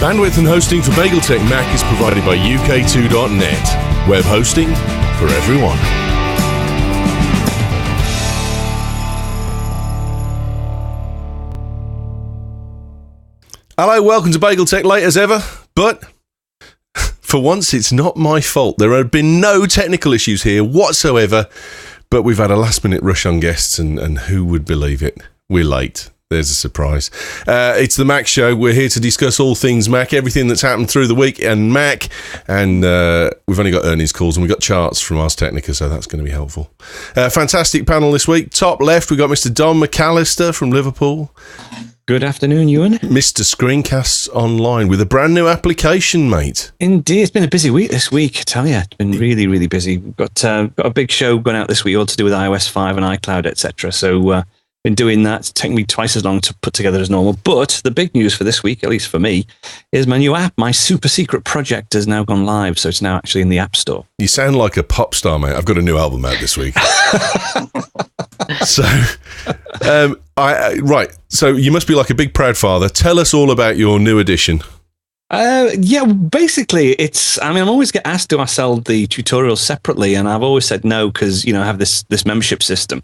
Bandwidth and hosting for BagelTech Mac is provided by UK2.net. Web hosting for everyone. Hello, welcome to BagelTech, late as ever, but for once it's not my fault. There have been no technical issues here whatsoever, but we've had a last minute rush on guests and who would believe it? We're late. There's a surprise. It's the Mac Show. We're here to discuss all things Mac, everything that's happened through the week and Mac. And we've only got earnings calls and we've got charts from Ars Technica, so that's going to be helpful. Fantastic panel this week. Top left, we've got Mr. Don McAllister from Liverpool. Good afternoon, Ewen. Mr. Screencasts Online with a brand new application, mate. Indeed. It's been a busy week this week, I tell you. It's been really, really busy. We've got a big show going out this week, all to do with iOS 5 and iCloud, etc. So, been doing that. It's taken me twice as long to put together as normal. But the big news for this week, at least for me, is my new app. My super secret project has now gone live, so it's now actually in the App Store. You sound like a pop star, mate. I've got a new album out this week. So, right. So you must be like a big proud father. Tell us all about your new edition. Yeah, basically, I'm always get asked, do I sell the tutorials separately? And I've always said no, because, I have this membership system.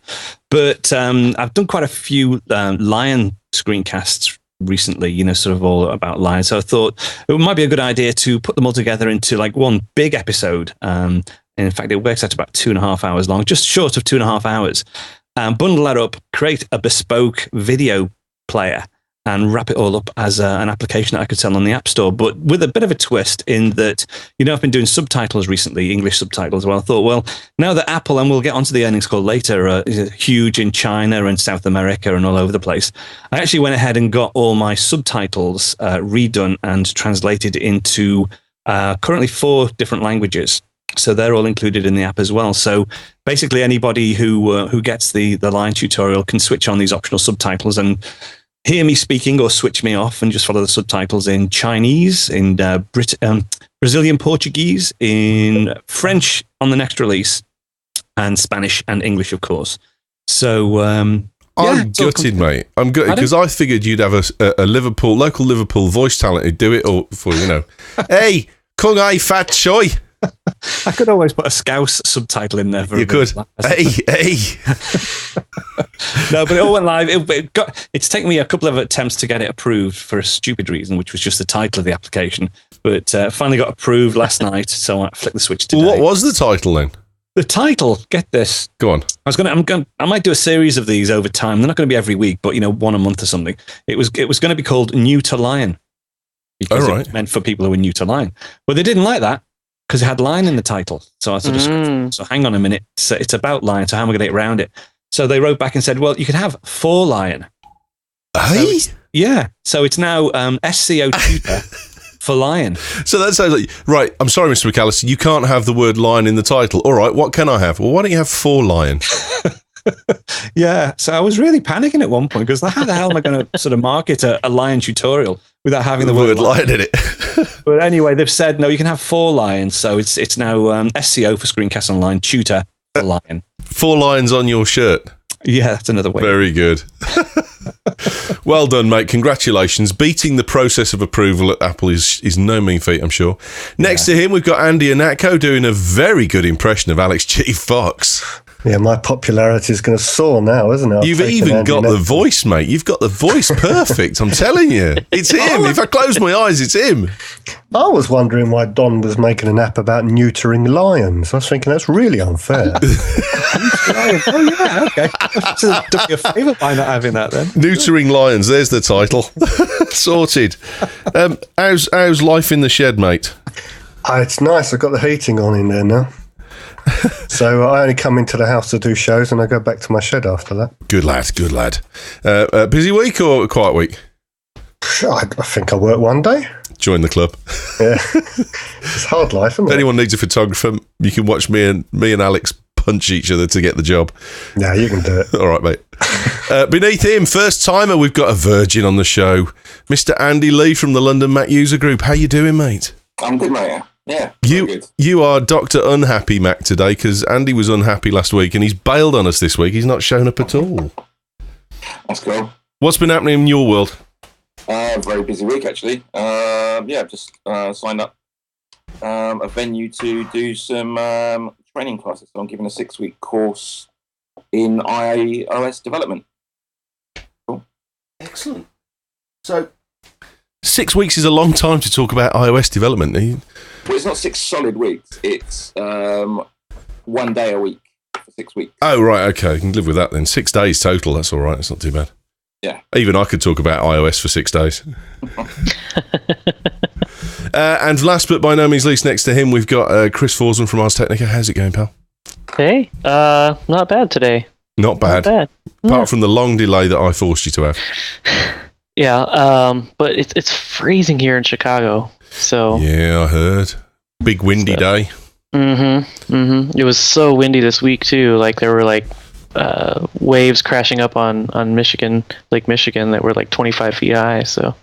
But I've done quite a few Lion screencasts recently, sort of all about Lion. So I thought it might be a good idea to put them all together into like one big episode. In fact, it works out about 2.5 hours long, just short of 2.5 hours. Bundle that up, create a bespoke video player, and wrap it all up as an application that I could sell on the App Store, but with a bit of a twist in that, I've been doing subtitles recently, English subtitles. Well, I thought, well, now that Apple, and we'll get onto the earnings call later, is huge in China and South America and all over the place, I actually went ahead and got all my subtitles redone and translated into currently 4 different languages. So they're all included in the app as well. So basically anybody who gets the Lion tutorial can switch on these optional subtitles and hear me speaking or switch me off and just follow the subtitles in Chinese, in Brazilian Portuguese, in French on the next release, and Spanish and English, of course. So I'm gutted, mate. I'm gutted because I figured you'd have a local Liverpool voice talent who'd do it all for, Hey, kung ai fat choy. I could always put a Scouse subtitle in there. You could. Hey. No, but it all went live. It's taken me a couple of attempts to get it approved for a stupid reason, which was just the title of the application. But finally got approved last night, so I flicked the switch today. What was the title then? The title, get this. Go on. I might do a series of these over time. They're not going to be every week, but one a month or something. It was going to be called New to Lion, because it was meant for people who were new to Lion. But they didn't like that, because it had Lion in the title. So I sort of so hang on a minute. So it's about Lion, so how am I going to get around it? So they wrote back and said, well, you could have For Lion. Hey? So it's now SCO tutor for Lion. So that sounds like, right, I'm sorry, Mr. McAllister, you can't have the word Lion in the title. All right, what can I have? Well, why don't you have For Lion? Yeah, so I was really panicking at one point, because how the hell am I going to sort of market a Lion tutorial without having the word Lion in it? But anyway, they've said, no, you can have For Lion. So it's now SCO for Screencast Online, tutor for Lion. 4 lines on your shirt. Yeah, that's another way. Very good. Well done, mate. Congratulations. Beating the process of approval at Apple is no mean feat, I'm sure. Next to him, we've got Andy Anatko doing a very good impression of Alex G. Fox. Yeah, my popularity is going to soar now, isn't it? You've even got the voice, mate. You've got the voice perfect. I'm telling you. It's him. If I close my eyes, it's him. I was wondering why Don was making an app about neutering lions. I was thinking that's really unfair. Oh, yeah, okay. So do me a favour by not having that then. Neutering Lions, there's the title. Sorted. How's life in the shed, mate? It's nice. I've got the heating on in there now. So I only come into the house to do shows and I go back to my shed after that. Good lad, good lad. Busy week or a quiet week? I think I work one day. Join the club. Yeah. It's hard life, isn't it? If anyone needs a photographer, you can watch me and Alex punch each other to get the job. Yeah, you can do it. All right, mate. Beneath him, first timer, we've got a virgin on the show. Mr. Andy Leigh from the London Mac User Group. How you doing, mate? I'm good, mate. Yeah. You are Dr. Unhappy Mac today, because Andy was unhappy last week and he's bailed on us this week. He's not shown up at all. That's cool. What's been happening in your world? Very busy week, actually. just signed up a venue to do some training classes. So I'm giving a 6-week course in iOS development. Cool. Excellent. So 6 weeks is a long time to talk about iOS development. Well, it's not 6 solid weeks. It's 1 day a week for 6 weeks. Oh, right. Okay. You can live with that then. 6 days total. That's all right. It's not too bad. Yeah. Even I could talk about iOS for 6 days. And last but by no means least, next to him, we've got Chris Foresman from Ars Technica. How's it going, pal? Hey, not bad today. Not bad. Not bad. Apart from the long delay that I forced you to have. Yeah, but it's freezing here in Chicago. So yeah, I heard. Big windy day. It was so windy this week too. Like there were like waves crashing up on Michigan, Lake Michigan, that were like 25 feet high. So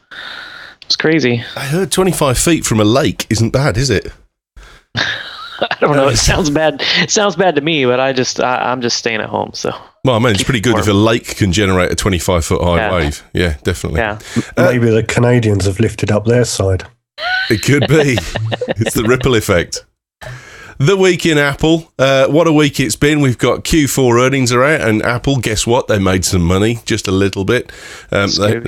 it's crazy. I heard 25 feet from a lake isn't bad, is it? I don't know. It sounds bad. It sounds bad to me, but I'm just staying at home. So. Well, I mean, it's pretty good if a lake can generate a 25-foot high wave. Yeah, definitely. Yeah. Maybe the Canadians have lifted up their side. It could be. It's the ripple effect. The week in Apple. What a week it's been. We've got Q4 earnings are out, and Apple, guess what? They made some money, just a little bit. They've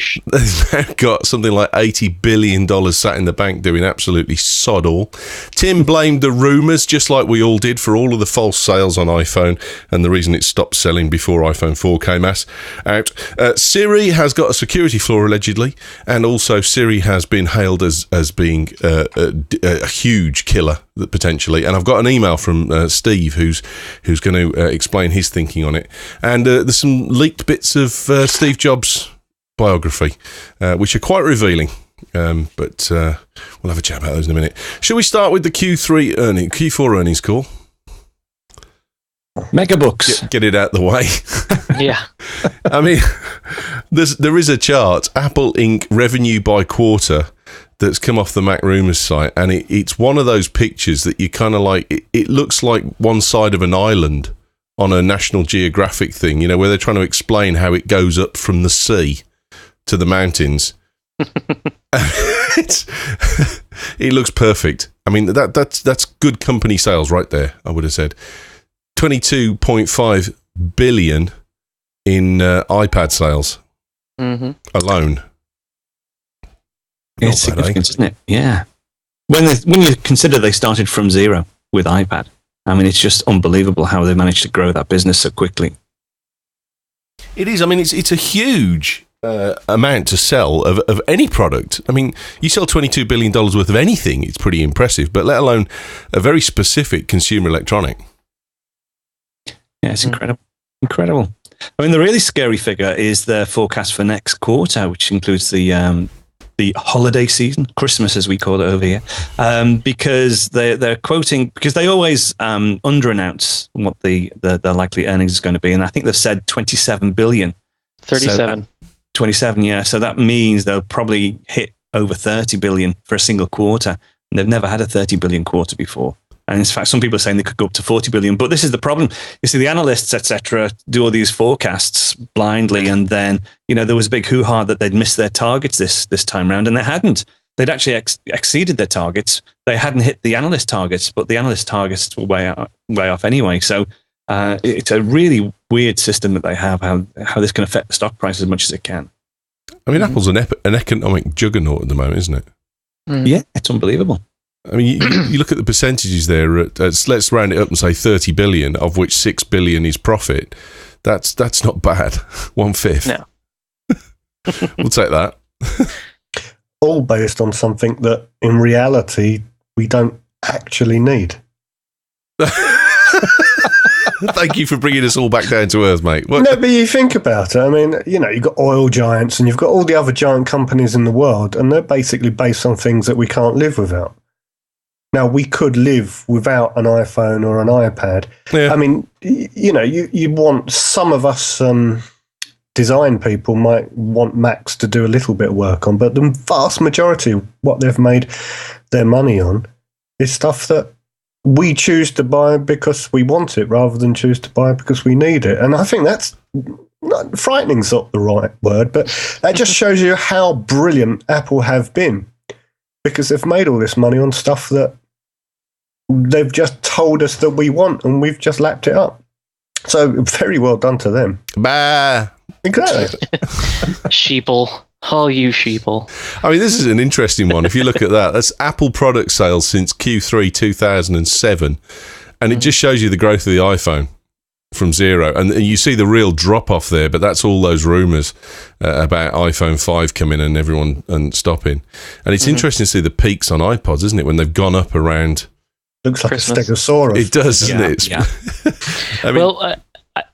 now got something like $80 billion sat in the bank doing absolutely sod all. Tim blamed the rumours, just like we all did, for all of the false sales on iPhone and the reason it stopped selling before iPhone 4 came out. Siri has got a security flaw, allegedly, and also Siri has been hailed as being a huge killer, potentially. And I've got an email from Steve who's going to explain his thinking on it, and there's some leaked bits of Steve Jobs' biography which are quite revealing, but we'll have a chat about those in a minute. Shall we start with the Q4 earnings call? Megabooks. Get it out the way. Yeah. I mean, there is a chart, Apple Inc. revenue by quarter, that's come off the Mac Rumors site, and it's one of those pictures that you kind of like, it looks like one side of an island on a National Geographic thing, you know, where they're trying to explain how it goes up from the sea to the mountains. It looks perfect. I mean, that's good company sales right there, I would have said. 22.5 billion in iPad sales alone. It's significant, isn't it? Yeah. When you consider they started from zero with iPad, I mean, it's just unbelievable how they managed to grow that business so quickly. It is. I mean, it's a huge amount to sell of any product. I mean, you sell $22 billion worth of anything, it's pretty impressive, but let alone a very specific consumer electronic. Yeah, it's incredible. Incredible. I mean, the really scary figure is their forecast for next quarter, which includes the holiday season, Christmas as we call it over here, because they're quoting, because they always under-announce what the likely earnings is going to be, and I think they've said 27 billion. 37. So 27, yeah. So that means they'll probably hit over 30 billion for a single quarter, and they've never had a 30 billion quarter before. And in fact, some people are saying they could go up to 40 billion. But this is the problem. You see, the analysts, etc., do all these forecasts blindly. And then, you know, there was a big hoo-ha that they'd missed their targets this time round. And they hadn't. They'd actually exceeded their targets. They hadn't hit the analyst targets, but the analyst targets were way off anyway. So it's a really weird system that they have, how this can affect the stock price as much as it can. I mean, Apple's an economic juggernaut at the moment, isn't it? Yeah, it's unbelievable. I mean, you look at the percentages there. Let's round it up and say 30 billion, of which 6 billion is profit. That's not bad. 1/5. No. We'll take that. All based on something that, in reality, we don't actually need. Thank you for bringing us all back down to earth, mate. No, but you think about it. I mean, you know, you've got oil giants and you've got all the other giant companies in the world, and they're basically based on things that we can't live without. Now, we could live without an iPhone or an iPad. Yeah. I mean, you know, you want, some of us design people might want Macs to do a little bit of work on, but the vast majority of what they've made their money on is stuff that we choose to buy because we want it rather than choose to buy because we need it. And I think that's, not frightening's not the right word, but that just shows you how brilliant Apple have been. because they've made all this money on stuff that they've just told us that we want, and we've just lapped it up. So very well done to them. Bah. Exactly. Sheeple. Oh, you sheeple. I mean, this is an interesting one. If you look at that, that's Apple product sales since Q3 2007. And it just shows you the growth of the iPhone from zero. And you see the real drop-off there, but that's all those rumours about iPhone 5 coming and everyone and stopping. And it's interesting to see the peaks on iPods, isn't it, when they've gone up around... Looks like Christmas. a stegosaurus. It does, doesn't it? Yeah. I mean, Well,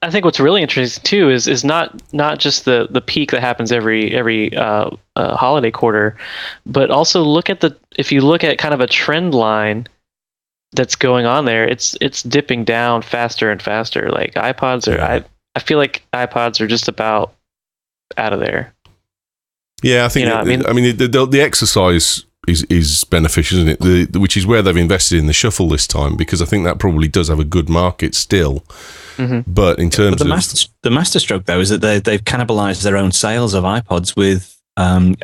I think what's really interesting too is not just the peak that happens every holiday quarter, but also if you look at kind of a trend line that's going on there, it's dipping down faster and faster. Like iPods are, I feel like iPods are just about out of there. yeah, I think. The exercise is beneficial, isn't it? Which is where they've invested in the Shuffle this time, because I think that probably does have a good market still. But in terms of the masterstroke though is that they've cannibalized their own sales of iPods with the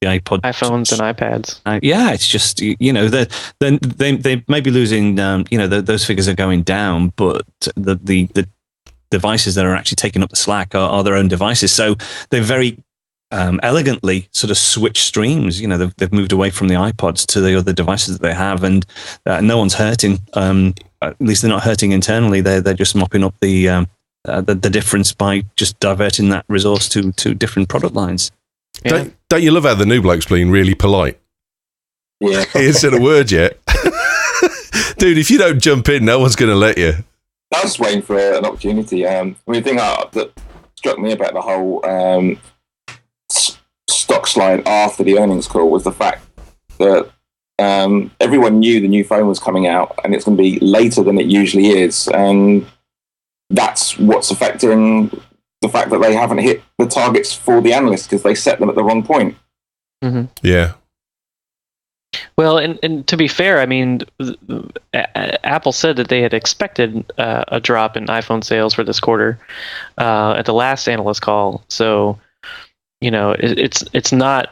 iPod iPhones and iPads. Yeah, it's just they may be losing. Those figures are going down, but the devices that are actually taking up the slack are their own devices. So they're very elegantly sort of switch streams. They've moved away from the iPods to the other devices that they have, and no one's hurting. At least they're not hurting internally. They're just mopping up the difference by just diverting that resource to different product lines. Yeah. don't you love how the new bloke's being really polite? Yeah. He hasn't said a word yet. Dude, if you don't jump in, no one's going to let you. I was waiting for an opportunity. The thing that struck me about the whole stock slide after the earnings call was the fact that everyone knew the new phone was coming out and it's going to be later than it usually is. And that's what's affecting the fact that they haven't hit the targets for the analysts because they set them at the wrong point. Mm-hmm. Yeah. Well, and to be fair, I mean, Apple said that they had expected a drop in iPhone sales for this quarter at the last analyst call. So, it's not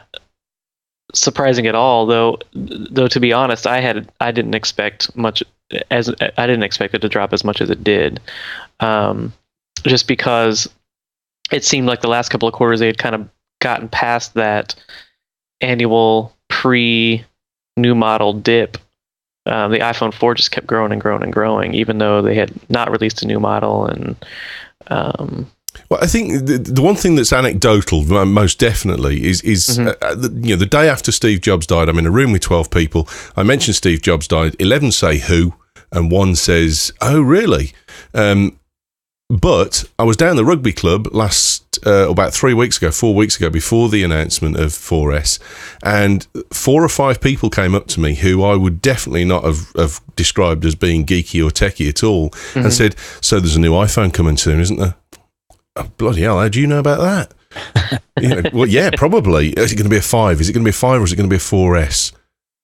surprising at all. Though to be honest, I didn't expect it to drop as much as it did, just because it seemed like the last couple of quarters they had kind of gotten past that annual pre-new model dip. The iPhone 4 just kept growing and growing and growing, even though they had not released a new model. And well, I think the one thing that's anecdotal, most definitely, is the day after Steve Jobs died, I'm in a room with 12 people. I mentioned Steve Jobs died. 11 say who, and one says, "Oh, really?" But I was down the rugby club about 4 weeks ago, before the announcement of 4S, and 4 or 5 people came up to me who I would definitely not have described as being geeky or techie at all, and said, "So there's a new iPhone coming soon, isn't there?" Oh, bloody hell, how do you know about that? Well, yeah, probably. Is it going to be a 5? Is it going to be a 5 or is it going to be a 4S?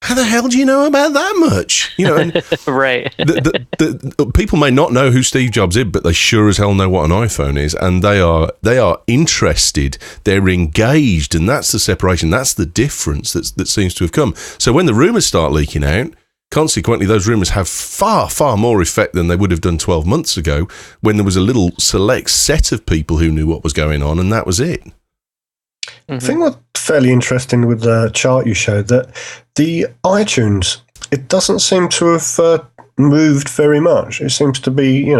How the hell do you know about that much? And right. the people may not know who Steve Jobs is, but they sure as hell know what an iPhone is, and they are interested, they're engaged, and that's the separation, that's the difference that seems to have come. So when the rumours start leaking out, consequently, those rumours have far, far more effect than they would have done 12 months ago, when there was a little select set of people who knew what was going on, and that was it. I think what's fairly interesting with the chart you showed, that the iTunes, it doesn't seem to have moved very much. It seems to be,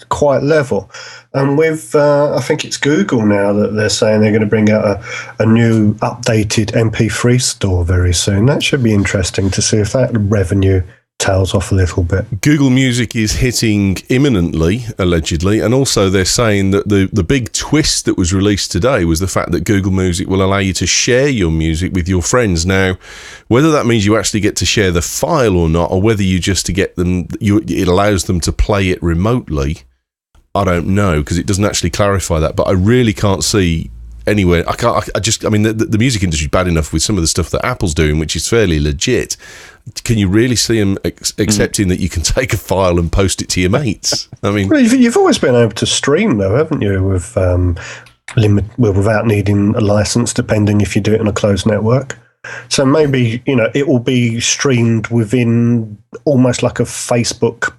quite level. And with, I think it's Google now that they're saying they're going to bring out a new updated MP3 store very soon. That should be interesting to see if that revenue tails off a little bit. Google Music is hitting imminently, allegedly, and also they're saying that the big twist that was released today was the fact that Google Music will allow you to share your music with your friends. Now, whether that means you actually get to share the file or not, or whether you just to get them, it allows them to play it remotely, I don't know, because it doesn't actually clarify that. But I really can't see anywhere. The music industry is bad enough with some of the stuff that Apple's doing, which is fairly legit. Can you really see them accepting that you can take a file and post it to your mates? I mean, well, you've always been able to stream, though, haven't you? With without needing a license, depending if you do it on a closed network. So maybe, it will be streamed within almost like a Facebook,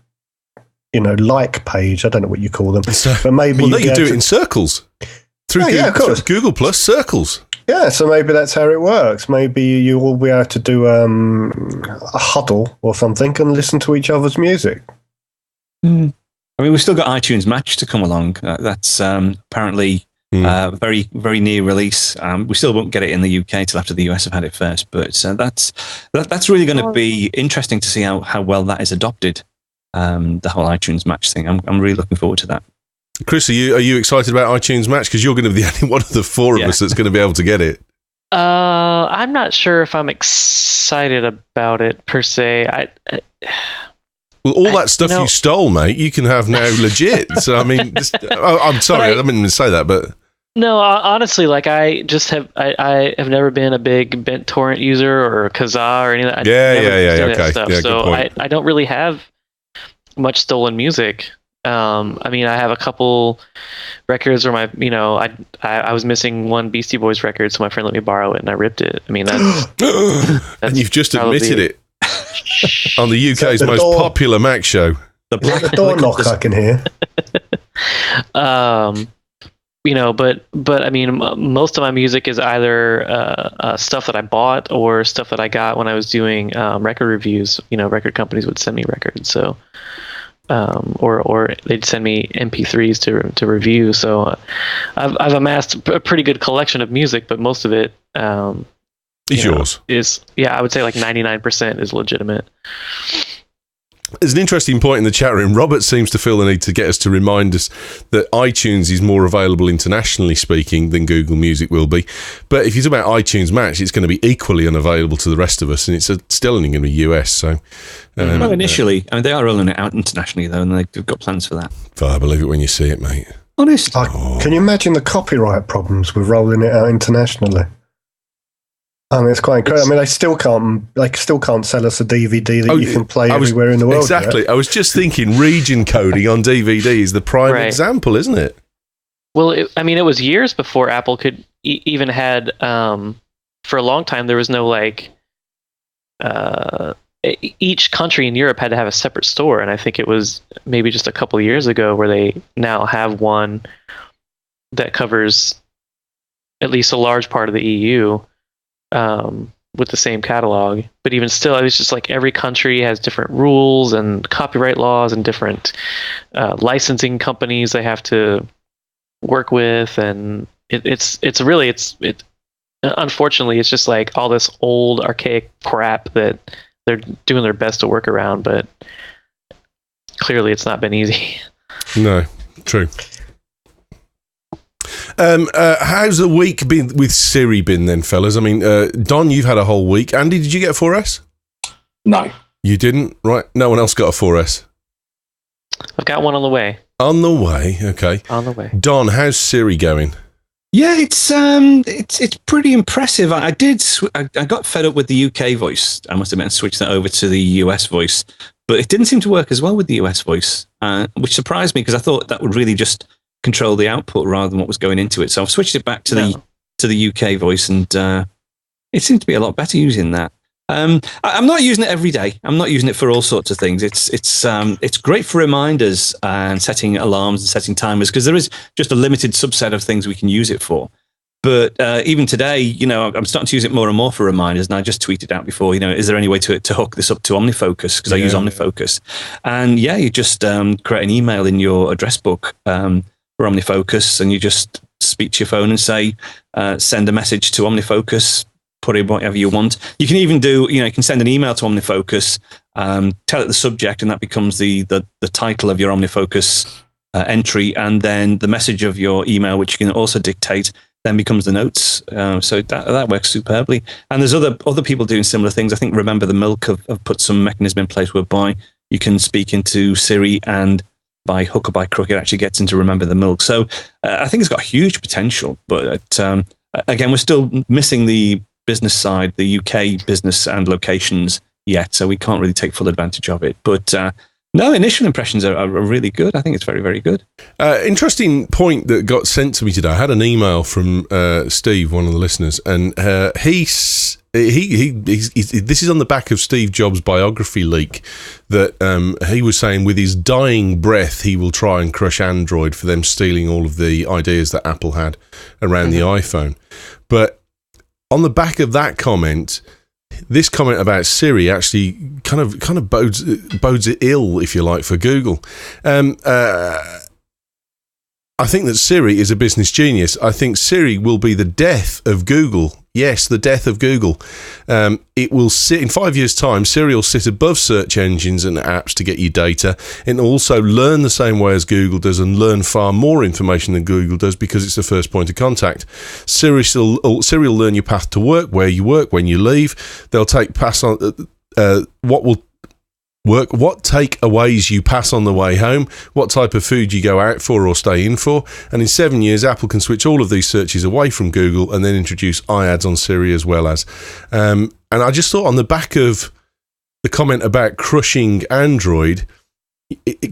like page. I don't know what you call them. But maybe they can do it in circles. Through of course. Google Plus circles. Yeah, so maybe that's how it works. Maybe you will be able to do a huddle or something and listen to each other's music. I mean, we've still got iTunes Match to come along. That's apparently very, very near release. We still won't get it in the UK till after the US have had it first. But that's really going to be interesting to see how well that is adopted. The whole iTunes Match thing. I'm really looking forward to that. Chris, are you excited about iTunes Match? Because you're going to be the only one of the four of us that's going to be able to get it. I'm not sure if I'm excited about it per se. Well, all that stuff you stole, mate, you can have now legit. So I mean, I'm sorry, I didn't mean to say that, but no, honestly, like I have never been a big BitTorrent user or Kazaa or any of that. Okay. Stuff. Yeah, so good point. I don't really have much stolen music. I mean, I have a couple records where I was missing one Beastie Boys record, so my friend let me borrow it, and I ripped it. I mean, that's and you've just admitted it on the UK's most popular Mac show. The door knock I can hear. But I mean, most of my music is either stuff that I bought or stuff that I got when I was doing record reviews. Record companies would send me records, so. Or they'd send me MP3s to review. So I've amassed a pretty good collection of music, but most of it is yours. I would say like 99% is legitimate. There's an interesting point in the chat room. Robert seems to feel the need to get us to remind us that iTunes is more available internationally speaking than Google Music will be. But if you talk about iTunes Match, it's going to be equally unavailable to the rest of us, and it's still only going to be US. So, well, initially, I mean, they are rolling it out internationally though, and they've got plans for that. I believe it when you see it, mate. Honest. Can you imagine the copyright problems with rolling it out internationally? I mean, it's quite incredible. I mean, they still can't sell us a DVD that you can play everywhere in the world. Exactly. Yet. I was just thinking region coding on DVD is the prime example, isn't it? Well, it was years before Apple could even had, for a long time, there was no each country in Europe had to have a separate store. And I think it was maybe just a couple of years ago where they now have one that covers at least a large part of the EU. With the same catalog, but even still, it was just like every country has different rules and copyright laws and different licensing companies they have to work with, and it's unfortunately it's just like all this old archaic crap that they're doing their best to work around, but clearly it's not been easy. No, true. How's the week been with Siri been then, fellas? I mean, Don, you've had a whole week. Andy, did you get a 4S? No. You didn't? Right. No one else got a 4S? I've got one on the way. On the way, okay. On the way. Don, how's Siri going? Yeah, it's pretty impressive. I got fed up with the UK voice, I must admit, and switched that over to the US voice. But it didn't seem to work as well with the US voice, which surprised me because I thought that would really just control the output rather than what was going into it. So I've switched it back to the UK voice, and it seems to be a lot better using that. I'm not using it every day. I'm not using it for all sorts of things. It's great for reminders and setting alarms and setting timers because there is just a limited subset of things we can use it for. But even today, I'm starting to use it more and more for reminders. And I just tweeted out before, is there any way to hook this up to OmniFocus? Because I use OmniFocus. And you just create an email in your address book for OmniFocus, and you just speak to your phone and say, send a message to OmniFocus, put in whatever you want. You can even do, you can send an email to OmniFocus, tell it the subject, and that becomes the title of your OmniFocus entry, and then the message of your email, which you can also dictate, then becomes the notes. So that works superbly. And there's other people doing similar things. I think Remember the Milk have put some mechanism in place whereby you can speak into Siri, and by hook or by crook, it actually gets into Remember the Milk. So I think it's got huge potential. But again, we're still missing the business side, the UK business and locations yet. So we can't really take full advantage of it. But No, initial impressions are really good. I think it's very, very good. Interesting point that got sent to me today. I had an email from Steve, one of the listeners, and this is on the back of Steve Jobs' biography leak that he was saying with his dying breath he will try and crush Android for them stealing all of the ideas that Apple had around the iPhone. But on the back of that comment, this comment about Siri actually kind of bodes it ill, if you like, for Google. I think that Siri is a business genius. I think Siri will be the death of Google. Yes, the death of Google. It will sit in 5 years' time. Siri will sit above search engines and apps to get you data. It will also learn the same way as Google does and learn far more information than Google does because it's the first point of contact. Siri will learn your path to work, where you work, when you leave. They'll pass on what will work, what takeaways you pass on the way home, what type of food you go out for or stay in for, and in 7 years Apple can switch all of these searches away from Google and then introduce iAds on Siri as well as. And I just thought on the back of the comment about crushing Android,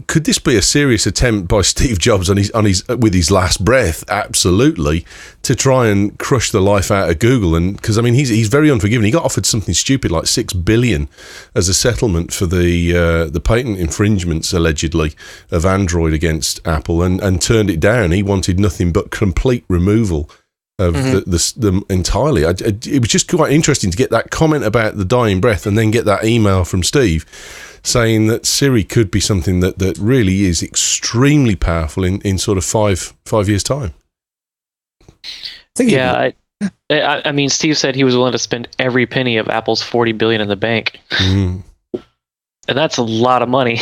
could this be a serious attempt by Steve Jobs with his last breath? Absolutely, to try and crush the life out of Google. And because I mean he's very unforgiving. He got offered something stupid like $6 billion as a settlement for the patent infringements allegedly of Android against Apple, and turned it down. He wanted nothing but complete removal of the entirely. It was just quite interesting to get that comment about the dying breath and then get that email from Steve saying that Siri could be something that really is extremely powerful in sort of five years' time. I mean, Steve said he was willing to spend every penny of Apple's $40 billion in the bank, and that's a lot of money.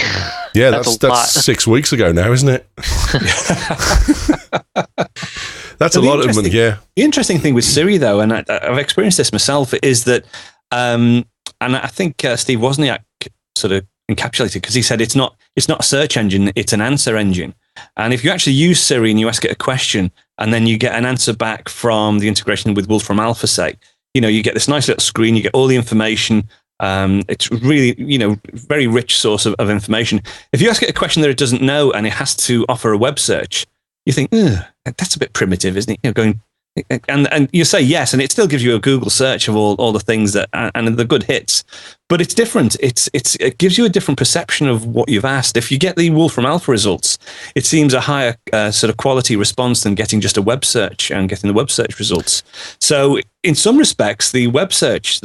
Yeah, that's 6 weeks ago now, isn't it? That's a lot of money. Yeah. The interesting thing with Siri, though, and I've experienced this myself, is that, and I think Steve Wozniak sort of encapsulated, because he said it's not a search engine, it's an answer engine. And if you actually use Siri and you ask it a question and then you get an answer back from the integration with Wolfram Alpha, say, you get this nice little screen, you get all the information. It's really, very rich source of information. If you ask it a question that it doesn't know and it has to offer a web search, you think, that's a bit primitive, isn't it? And you say yes, and it still gives you a Google search of all the things that and the good hits, but it's different. It gives you a different perception of what you've asked. If you get the Wolfram Alpha results, it seems a higher sort of quality response than getting just a web search and getting the web search results. So in some respects, the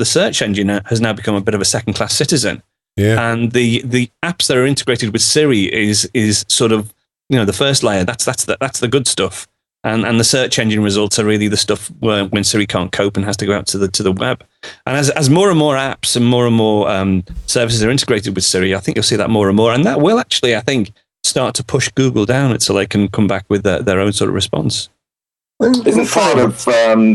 search engine has now become a bit of a second-class citizen. Yeah. And the apps that are integrated with Siri is sort of the first layer. That's the good stuff. And the search engine results are really the stuff when Siri can't cope and has to go out to the web. And as more and more apps and more services are integrated with Siri, I think you'll see that more and more. And that will actually, I think, start to push Google down so they can come back with their own sort of response. Isn't part of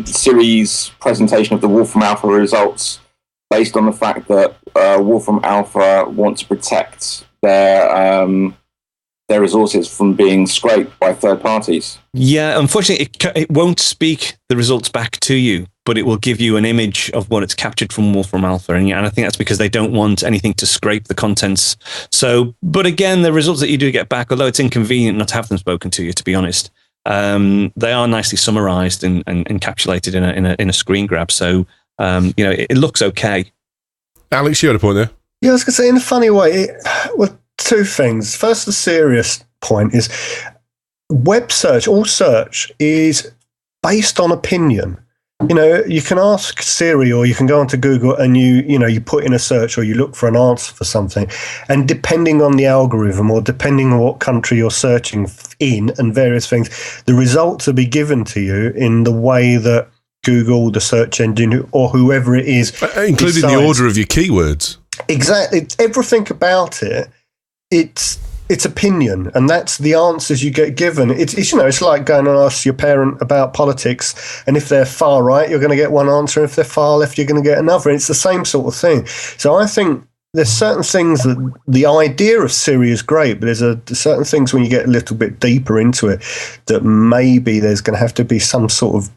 Siri's presentation of the Wolfram Alpha results based on the fact that Wolfram Alpha want to protect their resources from being scraped by third parties? Yeah, unfortunately, it won't speak the results back to you, but it will give you an image of what it's captured from Wolfram Alpha. And I think that's because they don't want anything to scrape the contents. So, but again, the results that you do get back, although it's inconvenient not to have them spoken to you, to be honest, they are nicely summarized and encapsulated in a screen grab. So, it looks okay. Alex, you had a point there. Yeah, I was going to say, in a funny way, two things. First, the serious point is web search, all search is based on opinion. You can ask Siri or you can go onto Google and you put in a search or you look for an answer for something. And depending on the algorithm or depending on what country you're searching in and various things, the results will be given to you in the way that Google, the search engine, or whoever it is, including decides. The order of your keywords. Exactly. It's everything about it. It's opinion, and that's the answers you get given. It's like going and ask your parent about politics, and if they're far right, you're going to get one answer, and if they're far left, you're going to get another. It's the same sort of thing. So I think there's certain things that the idea of Siri is great, but there's certain things when you get a little bit deeper into it that maybe there's going to have to be some sort of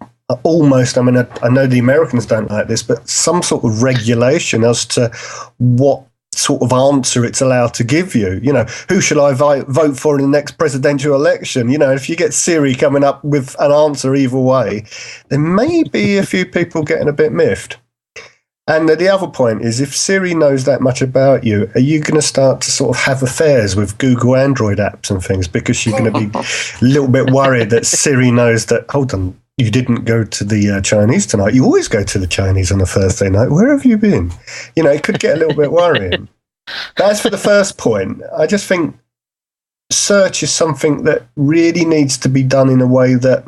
almost, I know the Americans don't like this, but some sort of regulation as to what sort of answer it's allowed to give you. You know, who shall I vote for in the next presidential election? You know, if you get Siri coming up with an answer either way, there may be a few people getting a bit miffed. And the other point is, if Siri knows that much about you, are you going to start to sort of have affairs with Google Android apps and things because you're going to be a little bit worried that Siri knows that, hold on, you didn't go to the Chinese tonight. You always go to the Chinese on a Thursday night. Where have you been? You know, it could get a little bit worrying. As for the first point, I just think search is something that really needs to be done in a way that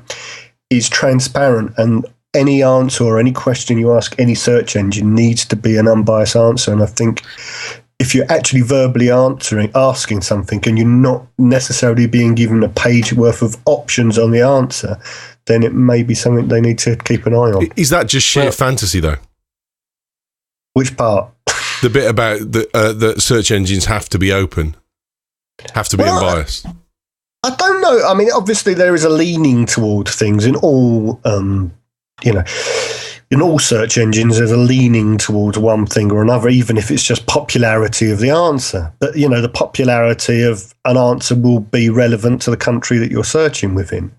is transparent, and any answer or any question you ask any search engine needs to be an unbiased answer. And I think if you're actually verbally asking something and you're not necessarily being given a page worth of options on the answer, then it may be something they need to keep an eye on. Is that just sheer fantasy, though? Which part? The bit about that search engines have to be open, have to be unbiased. I don't know. I mean, obviously there is a leaning toward things in all, in all search engines. There's a leaning towards one thing or another, even if it's just popularity of the answer. But, you know, the popularity of an answer will be relevant to the country that you're searching within.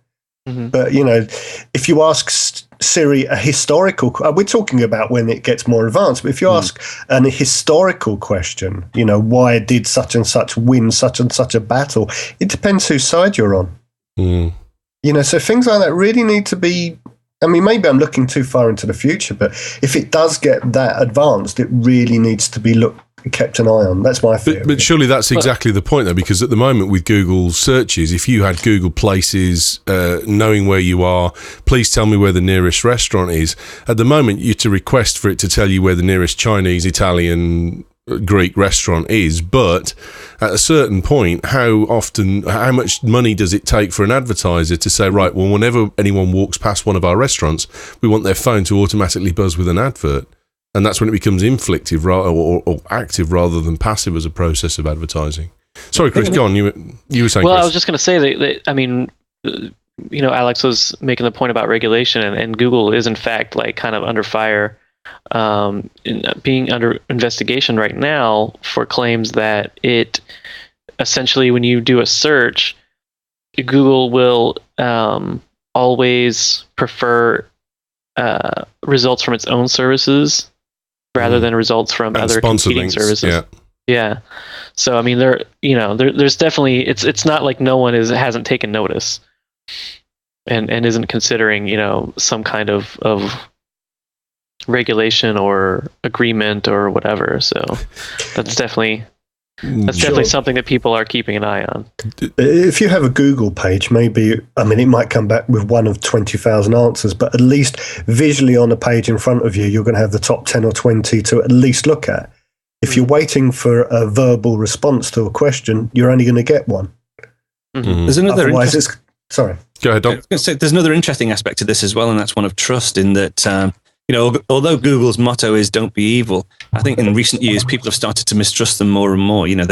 Mm-hmm. But, you know, if you ask Siri a historical, we're talking about when it gets more advanced, but if you ask an historical question, you know, why did such and such win such and such a battle? It depends whose side you're on. You know, so things like that really need to be, I mean, maybe I'm looking too far into the future, but if it does get that advanced, it really needs to be kept an eye on. That's my theory. But surely that's exactly the point, though, because at the moment with Google searches, if you had Google Places, knowing where you are, please tell me where the nearest restaurant is. At the moment, you're to request for it to tell you where the nearest Chinese, Italian, Greek restaurant is. But at a certain point, how much money does it take for an advertiser to say, right, well, whenever anyone walks past one of our restaurants, we want their phone to automatically buzz with an advert? And that's when it becomes inflictive or active rather than passive as a process of advertising. Sorry, Chris, go on. You were saying, well, Chris. I was just going to say that, I mean, you know, Alex was making the point about regulation, and Google is, in fact, like kind of under fire, being under investigation right now for claims that it essentially, when you do a search, Google will always prefer results from its own services rather than results from other competing services. Yeah. So I mean, there's definitely it's not like no one hasn't taken notice and isn't considering, you know, some kind of regulation or agreement or whatever. So that's definitely something that people are keeping an eye on. If you have a Google page, maybe, I mean, it might come back with one of 20,000 answers, but at least visually on the page in front of you, you're going to have the top 10 or 20 to at least look at. If you're waiting for a verbal response to a question, you're only going to get one. There's another sorry. Go ahead, Dom. I was going to say, there's another interesting aspect to this as well, and that's one of trust, in that you know, although Google's motto is "Don't be evil," I think in recent years people have started to mistrust them more and more. You know,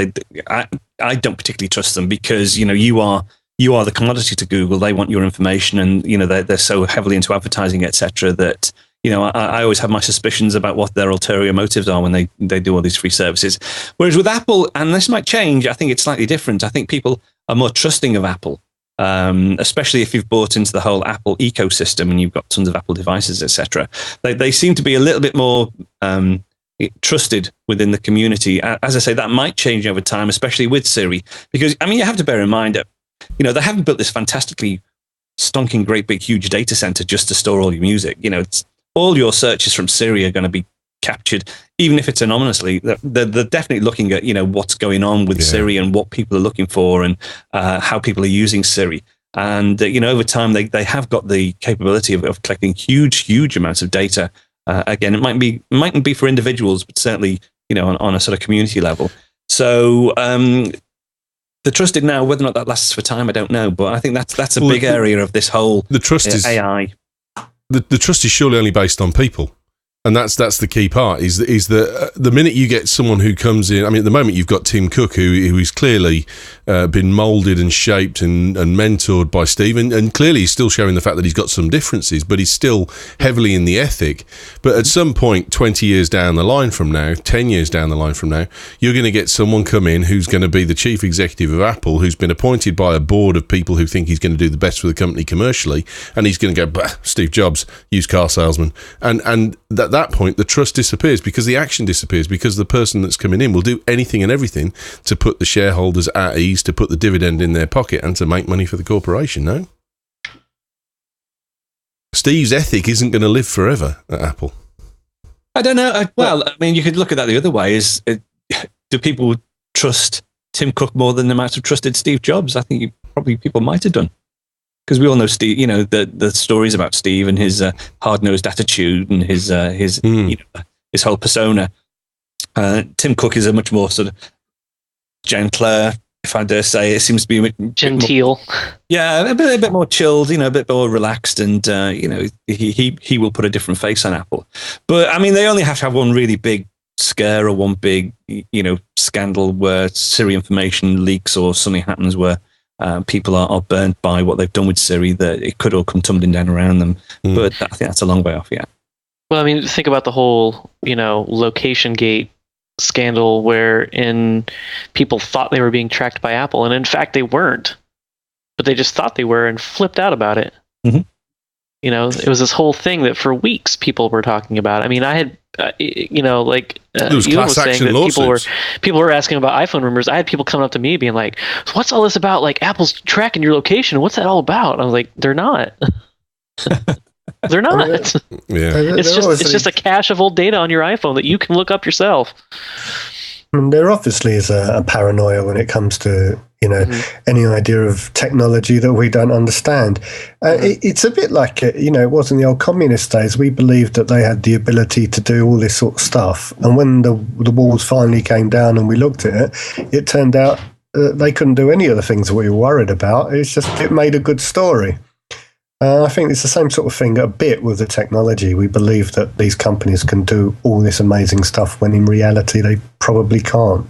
I don't particularly trust them because, you know, you are the commodity to Google. They want your information, and, you know, they're so heavily into advertising, etc., that, you know, I always have my suspicions about what their ulterior motives are when they do all these free services. Whereas with Apple, and this might change, I think it's slightly different. I think people are more trusting of Apple. Especially if you've bought into the whole Apple ecosystem and you've got tons of Apple devices, etc. They seem to be a little bit more trusted within the community. As I say, that might change over time, especially with Siri, because, I mean, you have to bear in mind that, you know, they haven't built this fantastically stonking great big huge data center just to store all your music. You know, all your searches from Siri are going to be captured, even if it's anonymously. They're definitely looking at, you know, what's going on with Siri and what people are looking for and how people are using Siri. And, you know, over time, they have got the capability of collecting huge amounts of data. Again, it mightn't be for individuals, but certainly, you know, on a sort of community level. So the trusted now, whether or not that lasts for time, I don't know. But I think that's a big area of this whole the trust is AI. The trust is surely only based on people. And that's the key part, is that the minute you get someone who comes in, I mean, at the moment you've got Tim Cook, who is clearly been moulded and shaped and mentored by Steve, and clearly he's still showing the fact that he's got some differences, but he's still heavily in the ethic. But at some point, 20 years down the line from now, 10 years down the line from now, you're going to get someone come in who's going to be the chief executive of Apple, who's been appointed by a board of people who think he's going to do the best for the company commercially, and he's going to go, bah, Steve Jobs, used car salesman. And at that point, the trust disappears because the action disappears, because the person that's coming in will do anything and everything to put the shareholders at ease, to put the dividend in their pocket, and to make money for the corporation, no? Steve's ethic isn't going to live forever at Apple. I don't know. I mean, you could look at that the other way. Do people trust Tim Cook more than they might have trusted Steve Jobs? I think probably people might have done. Because we all know Steve, you know, the stories about Steve and his hard-nosed attitude and his whole persona. Tim Cook is a much more sort of gentler, if I dare say. It seems to be genteel. A bit more chilled, you know, a bit more relaxed, and he will put a different face on Apple. But I mean, they only have to have one really big scare or one big, scandal where Siri information leaks or something happens where people are burnt by what they've done with Siri, that it could all come tumbling down around them. But I think that's a long way off yet. Well, I mean, think about the whole, location gate scandal wherein people thought they were being tracked by Apple, and in fact they weren't. But they just thought they were and flipped out about it. Mm-hmm. It was this whole thing that for weeks people were talking about. I mean, I had, Ewen was saying that people were asking about iPhone rumors. I had people coming up to me being like, "What's all this about? Like Apple's tracking your location? What's that all about?" And I was like, "They're not. They're not. It's just a cache of old data on your iPhone that you can look up yourself." I mean, there obviously is a paranoia when it comes to any idea of technology that we don't understand. It's a bit like it was in the old communist days. We believed that they had the ability to do all this sort of stuff, and when the walls finally came down and we looked at it, it turned out they couldn't do any of the things that we were worried about. It made a good story. I think it's the same sort of thing a bit with the technology. We believe that these companies can do all this amazing stuff when in reality they probably can't.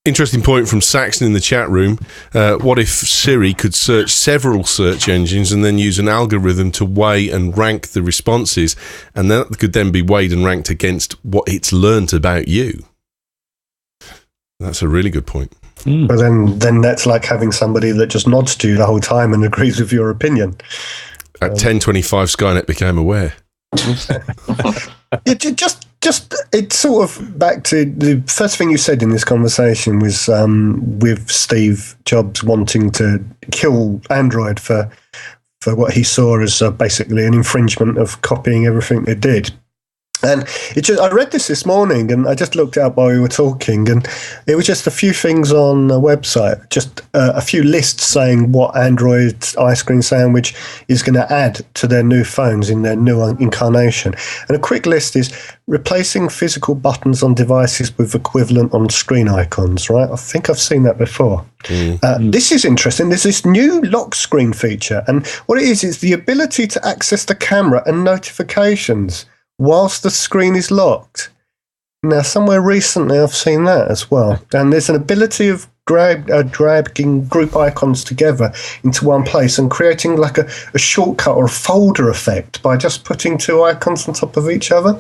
Interesting point from Saxon in the chat room. What if Siri could search several search engines and then use an algorithm to weigh and rank the responses, and that could then be weighed and ranked against what it's learnt about you? That's a really good point. But then that's like having somebody that just nods to you the whole time and agrees with your opinion. At 10:25, Skynet became aware. It's sort of back to the first thing you said in this conversation was with Steve Jobs wanting to kill Android for what he saw as basically an infringement of copying everything they did. And I read this morning, and I just looked out while we were talking, and it was just a few things on a website, just a few lists saying what Android ice cream sandwich is going to add to their new phones in their new incarnation. And a quick list is replacing physical buttons on devices with equivalent on-screen icons, right? I think I've seen that before. This is interesting. There's this new lock screen feature, and what it is the ability to access the camera and notifications whilst the screen is locked. Now, somewhere recently I've seen that as well. And there's an ability of dragging group icons together into one place and creating like a shortcut or a folder effect by just putting two icons on top of each other.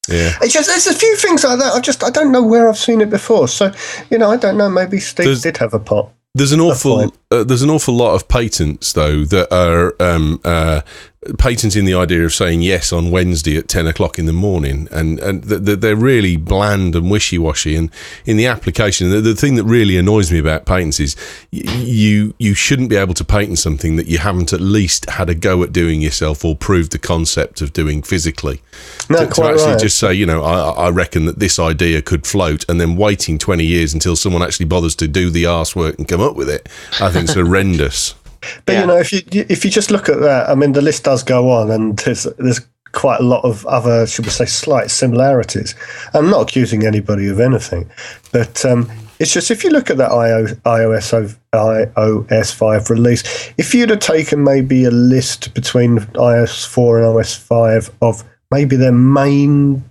Yeah. There's a few things like that. I don't know where I've seen it before. So, I don't know. Maybe Steve did have a pot. There's an awful lot of patents, though, that are patenting the idea of saying yes on Wednesday at 10 o'clock in the morning, and they're really bland and wishy-washy. And in the application, the thing that really annoys me about patents is you shouldn't be able to patent something that you haven't at least had a go at doing yourself or proved the concept of doing physically. No, to actually right. just say, I reckon that this idea could float, and then waiting 20 years until someone actually bothers to do the arse work and come up with it, I think it's horrendous. But if you just look at that, I mean, the list does go on, and there's quite a lot of other, should we say, slight similarities. I'm not accusing anybody of anything, but it's just if you look at that iOS 5 release, if you'd have taken maybe a list between iOS 4 and iOS 5 of maybe their main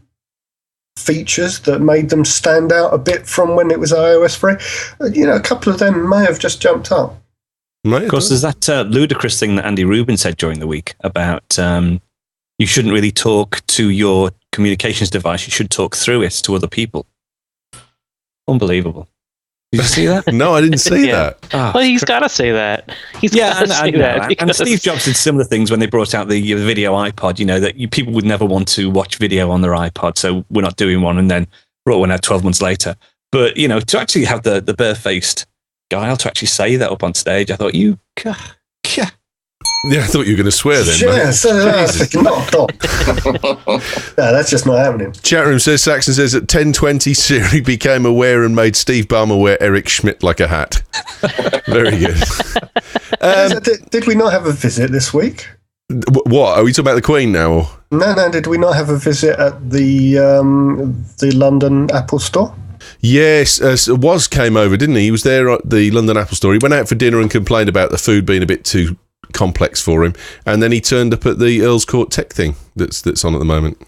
features that made them stand out a bit from when it was iOS 3. A couple of them may have just jumped up. Of course, there's that ludicrous thing that Andy Rubin said during the week about you shouldn't really talk to your communications device. You should talk through it to other people. Unbelievable. Did you see that? No, I didn't see that. Oh, well, he's got to say that. He's got to say that. And Steve Jobs did similar things when they brought out the video iPod, that people would never want to watch video on their iPod, so we're not doing one, and then brought one out 12 months later. But, to actually have the bare-faced guile to actually say that up on stage, I thought, Yeah, I thought you were going to swear then. Yeah, no, that's just not happening. Chat room says, Saxon says, at 10:20, Siri became aware and made Steve Ballmer wear Eric Schmidt like a hat. Very good. Did we not have a visit this week? What? Are we talking about the Queen now? Or? No, did we not have a visit at the London Apple store? Yes, Woz came over, didn't he? He was there at the London Apple store. He went out for dinner and complained about the food being a bit too complex for him, and then he turned up at the Earl's Court Tech thing that's on at the moment.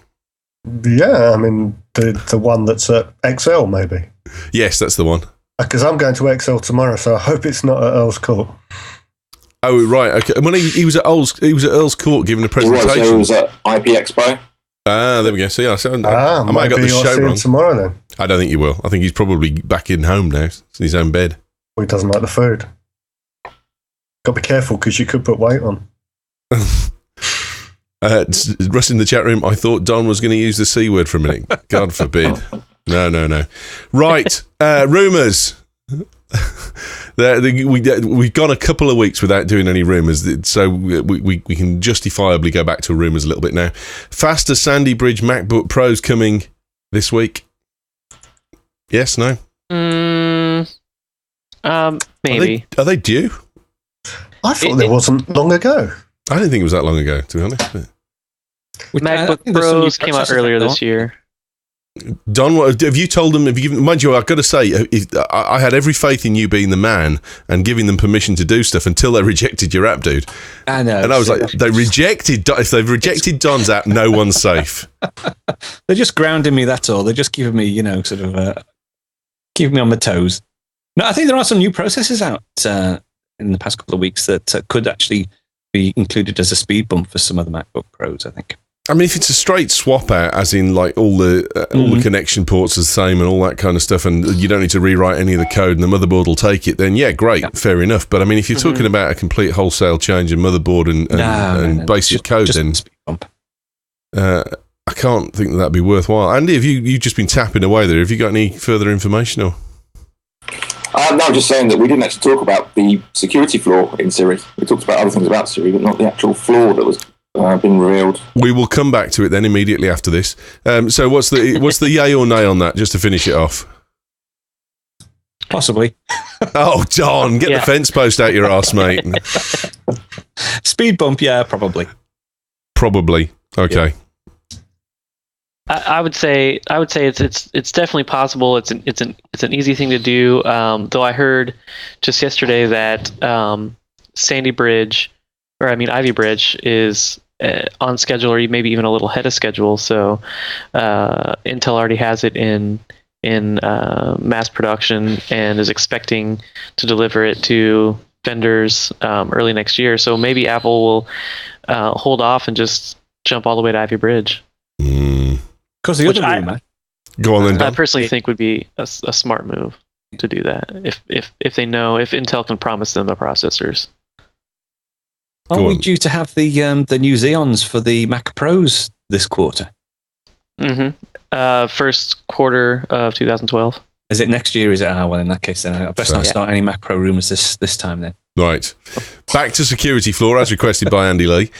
Yeah, I mean the one that's at XL maybe. Yes, that's the one. Because I'm going to XL tomorrow, so I hope it's not at Earl's Court. Oh right, okay. When he was at Earl's Court giving a presentation. Right, so he was at IP Expo. Ah, there we go. So I might have got the show wrong tomorrow then. I don't think he will. I think he's probably back in home now, in his own bed. Well, he doesn't like the food. Got to be careful because you could put weight on. Russ in the chat room, I thought Don was going to use the C word for a minute. God forbid. No. Right, rumours. We've gone a couple of weeks without doing any rumours, so we can justifiably go back to rumours a little bit now. Faster Sandy Bridge MacBook Pros coming this week. Yes, no? Maybe. Are they due? I thought there wasn't long ago. I didn't think it was that long ago, to be honest. MacBook Pros came out earlier this year. Don, have you told them? Have you given? Mind you, I've got to say, I had every faith in you being the man and giving them permission to do stuff until they rejected your app, dude. I know. And I was like, they rejected. If they've rejected Don's app, no one's safe. They're just grounding me. That's all. They're just keeping me, keeping me on my toes. No, I think there are some new processors out in the past couple of weeks that could actually be included as a speed bump for some of the MacBook Pros, I think. I mean, if it's a straight swap out, as in like all the connection ports are the same and all that kind of stuff, and you don't need to rewrite any of the code and the motherboard will take it, then yeah, great, fair enough. But I mean, if you're talking about a complete wholesale change in motherboard and basic code, then I can't think that'd be worthwhile. Andy, have you just been tapping away there? Have you got any further information? Or? No, I'm just saying that we didn't actually talk about the security flaw in Siri. We talked about other things about Siri, but not the actual flaw that was been revealed. We will come back to it then immediately after this. So what's the yay or nay on that, just to finish it off? Possibly. Oh, Don, get the fence post out your arse, mate. Speed bump, yeah, probably. Probably. Okay. Yeah. I would say it's definitely possible. It's an easy thing to do. Though I heard just yesterday that Ivy Bridge is on schedule, or maybe even a little ahead of schedule. So Intel already has it in mass production and is expecting to deliver it to vendors early next year. So maybe Apple will hold off and just jump all the way to Ivy Bridge. Because the other rumor, go on then. I personally think would be a smart move to do that if they know, if Intel can promise them the processors. Are we due to have the new Xeons for the Mac Pros this quarter? First quarter of 2012. Is it next year? Is it? Well, in that case, then I best not start any Mac Pro rumors this time then. Right. Back to security flaw, as requested by Andy Leigh.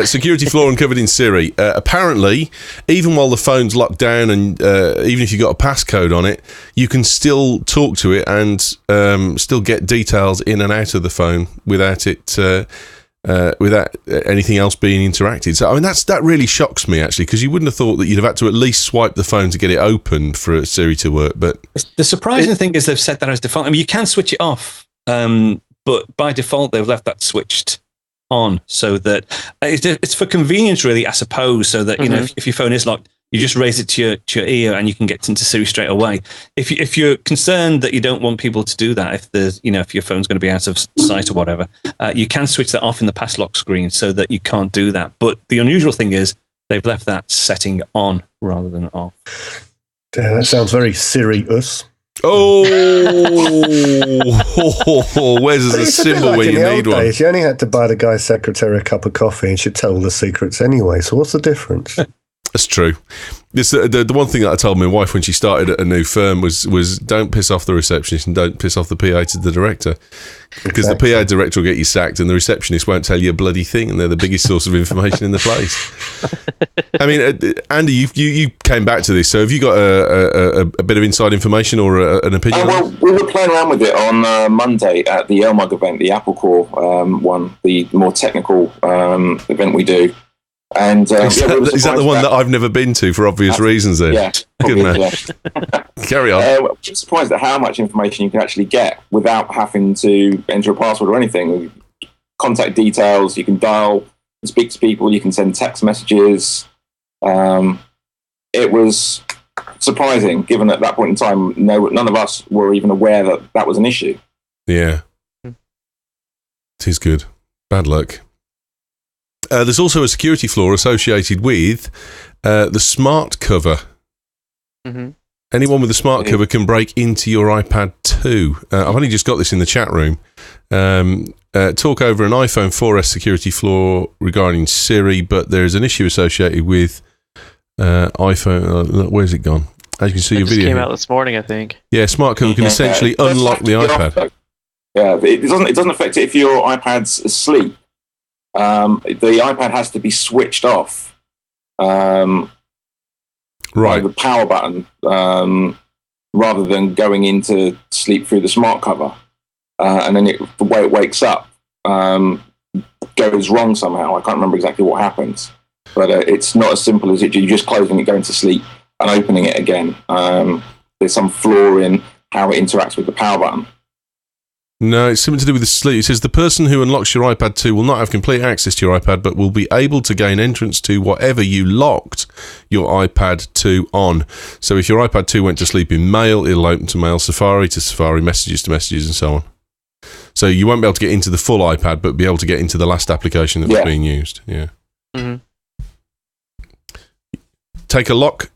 Security flaw uncovered in Siri. Apparently, even while the phone's locked down and even if you've got a passcode on it, you can still talk to it and still get details in and out of the phone without anything else being interacted. So, I mean, that really shocks me, actually, because you wouldn't have thought that you'd have had to at least swipe the phone to get it opened for Siri to work. But the surprising thing is they've set that as default. I mean, you can switch it off, but by default, they've left that switched on, so that it's for convenience, really, I suppose. So that, you know, if your phone is locked, you just raise it to your ear and you can get into Siri straight away. If you're concerned that you don't want people to do that, if your phone's going to be out of sight or whatever, you can switch that off in the pass lock screen so that you can't do that. But the unusual thing is they've left that setting on rather than off. Yeah, that sounds very Siri-us. Oh, where's the symbol where you need one? You only had to buy the guy's secretary a cup of coffee and she'd tell all the secrets anyway. So what's the difference? That's true. This, the one thing that I told my wife when she started at a new firm was don't piss off the receptionist and don't piss off the PA to the director, because the PA director will get you sacked and the receptionist won't tell you a bloody thing, and they're the biggest source of information in the place. I mean, Andy, you came back to this, so have you got a bit of inside information or an opinion? Well, we were playing around with it on Monday at the LMUG event, the Apple Core one, the more technical event we do. And is that the one that I've never been to for obvious reasons then? Yeah. Good man. Yeah. Carry on. I'm surprised at how much information you can actually get without having to enter a password or anything. Contact details, you can dial and speak to people, you can send text messages. It was surprising, given at that point in time, none of us were even aware that was an issue. Yeah. It is good. Bad luck. There's also a security flaw associated with the smart cover. Mm-hmm. Anyone with a smart cover can break into your iPad 2. I've only just got this in the chat room. Talk over an iPhone 4S security flaw regarding Siri, but there's an issue associated with iPhone. Where's it gone? As you can see, your video came out this morning, I think. Yeah, smart cover can essentially unlock the iPad. Yeah, it doesn't affect it if your iPad's asleep. The iPad has to be switched off, right? By the power button, rather than going into sleep through the smart cover, and then the way it wakes up goes wrong somehow. I can't remember exactly what happens, but it's not as simple as you just closing it, going to sleep, and opening it again. There's some flaw in how it interacts with the power button. No, it's something to do with the sleep. It says the person who unlocks your iPad 2 will not have complete access to your iPad, but will be able to gain entrance to whatever you locked your iPad 2 on. So if your iPad 2 went to sleep in Mail, it'll open to Mail, Safari to Safari, Messages to Messages, and so on. So you won't be able to get into the full iPad, but be able to get into the last application that was being used. Yeah. Mm-hmm. Take a lock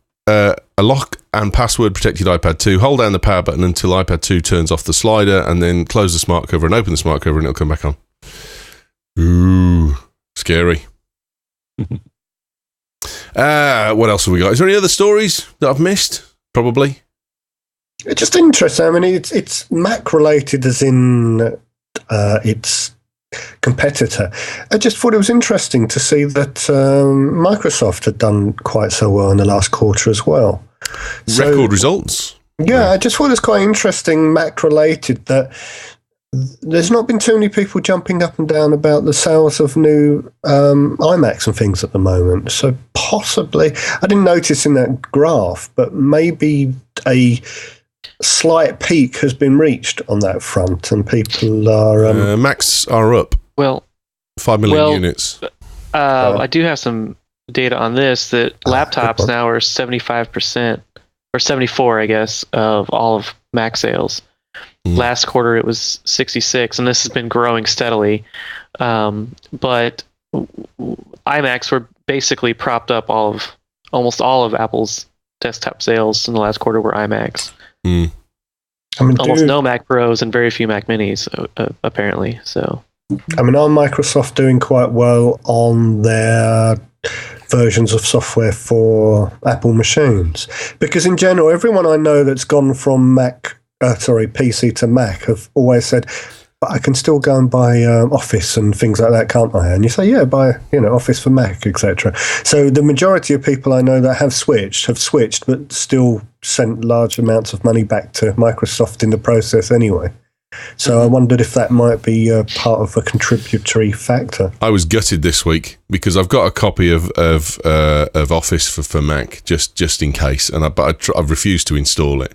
and password protected iPad 2, hold down the power button until iPad 2 turns off the slider, and then close the smart cover and open the smart cover and it'll come back on. Ooh, scary. What else have we got? Is there any other stories that I've missed? Probably. It's just interesting. I mean, it's Mac related, as in its competitor. I just thought it was interesting to see that Microsoft had done quite so well in the last quarter as well. Record results. Yeah, I just thought it was quite interesting, Mac related, that there's not been too many people jumping up and down about the sales of new iMacs and things at the moment. So possibly, I didn't notice in that graph, but maybe a slight peak has been reached on that front, and people are Macs are up. Well, 5 million units. I do have some data on this that laptops now are 75% or 74, I guess, of all of Mac sales. Last quarter it was 66, and this has been growing steadily. But iMacs were basically propped up almost all of Apple's desktop sales in the last quarter were iMacs. I mean, almost no Mac Pros and very few Mac Minis, apparently. So, I mean, are Microsoft doing quite well on their versions of software for Apple machines? Because in general, everyone I know that's gone from PC to Mac have always said, but I can still go and buy Office and things like that, can't I? And you say, yeah, buy Office for Mac, etc. So the majority of people I know that have switched, but still sent large amounts of money back to Microsoft in the process anyway. So I wondered if that might be part of a contributory factor. I was gutted this week because I've got a copy of Office for Mac just in case, but I've refused to install it.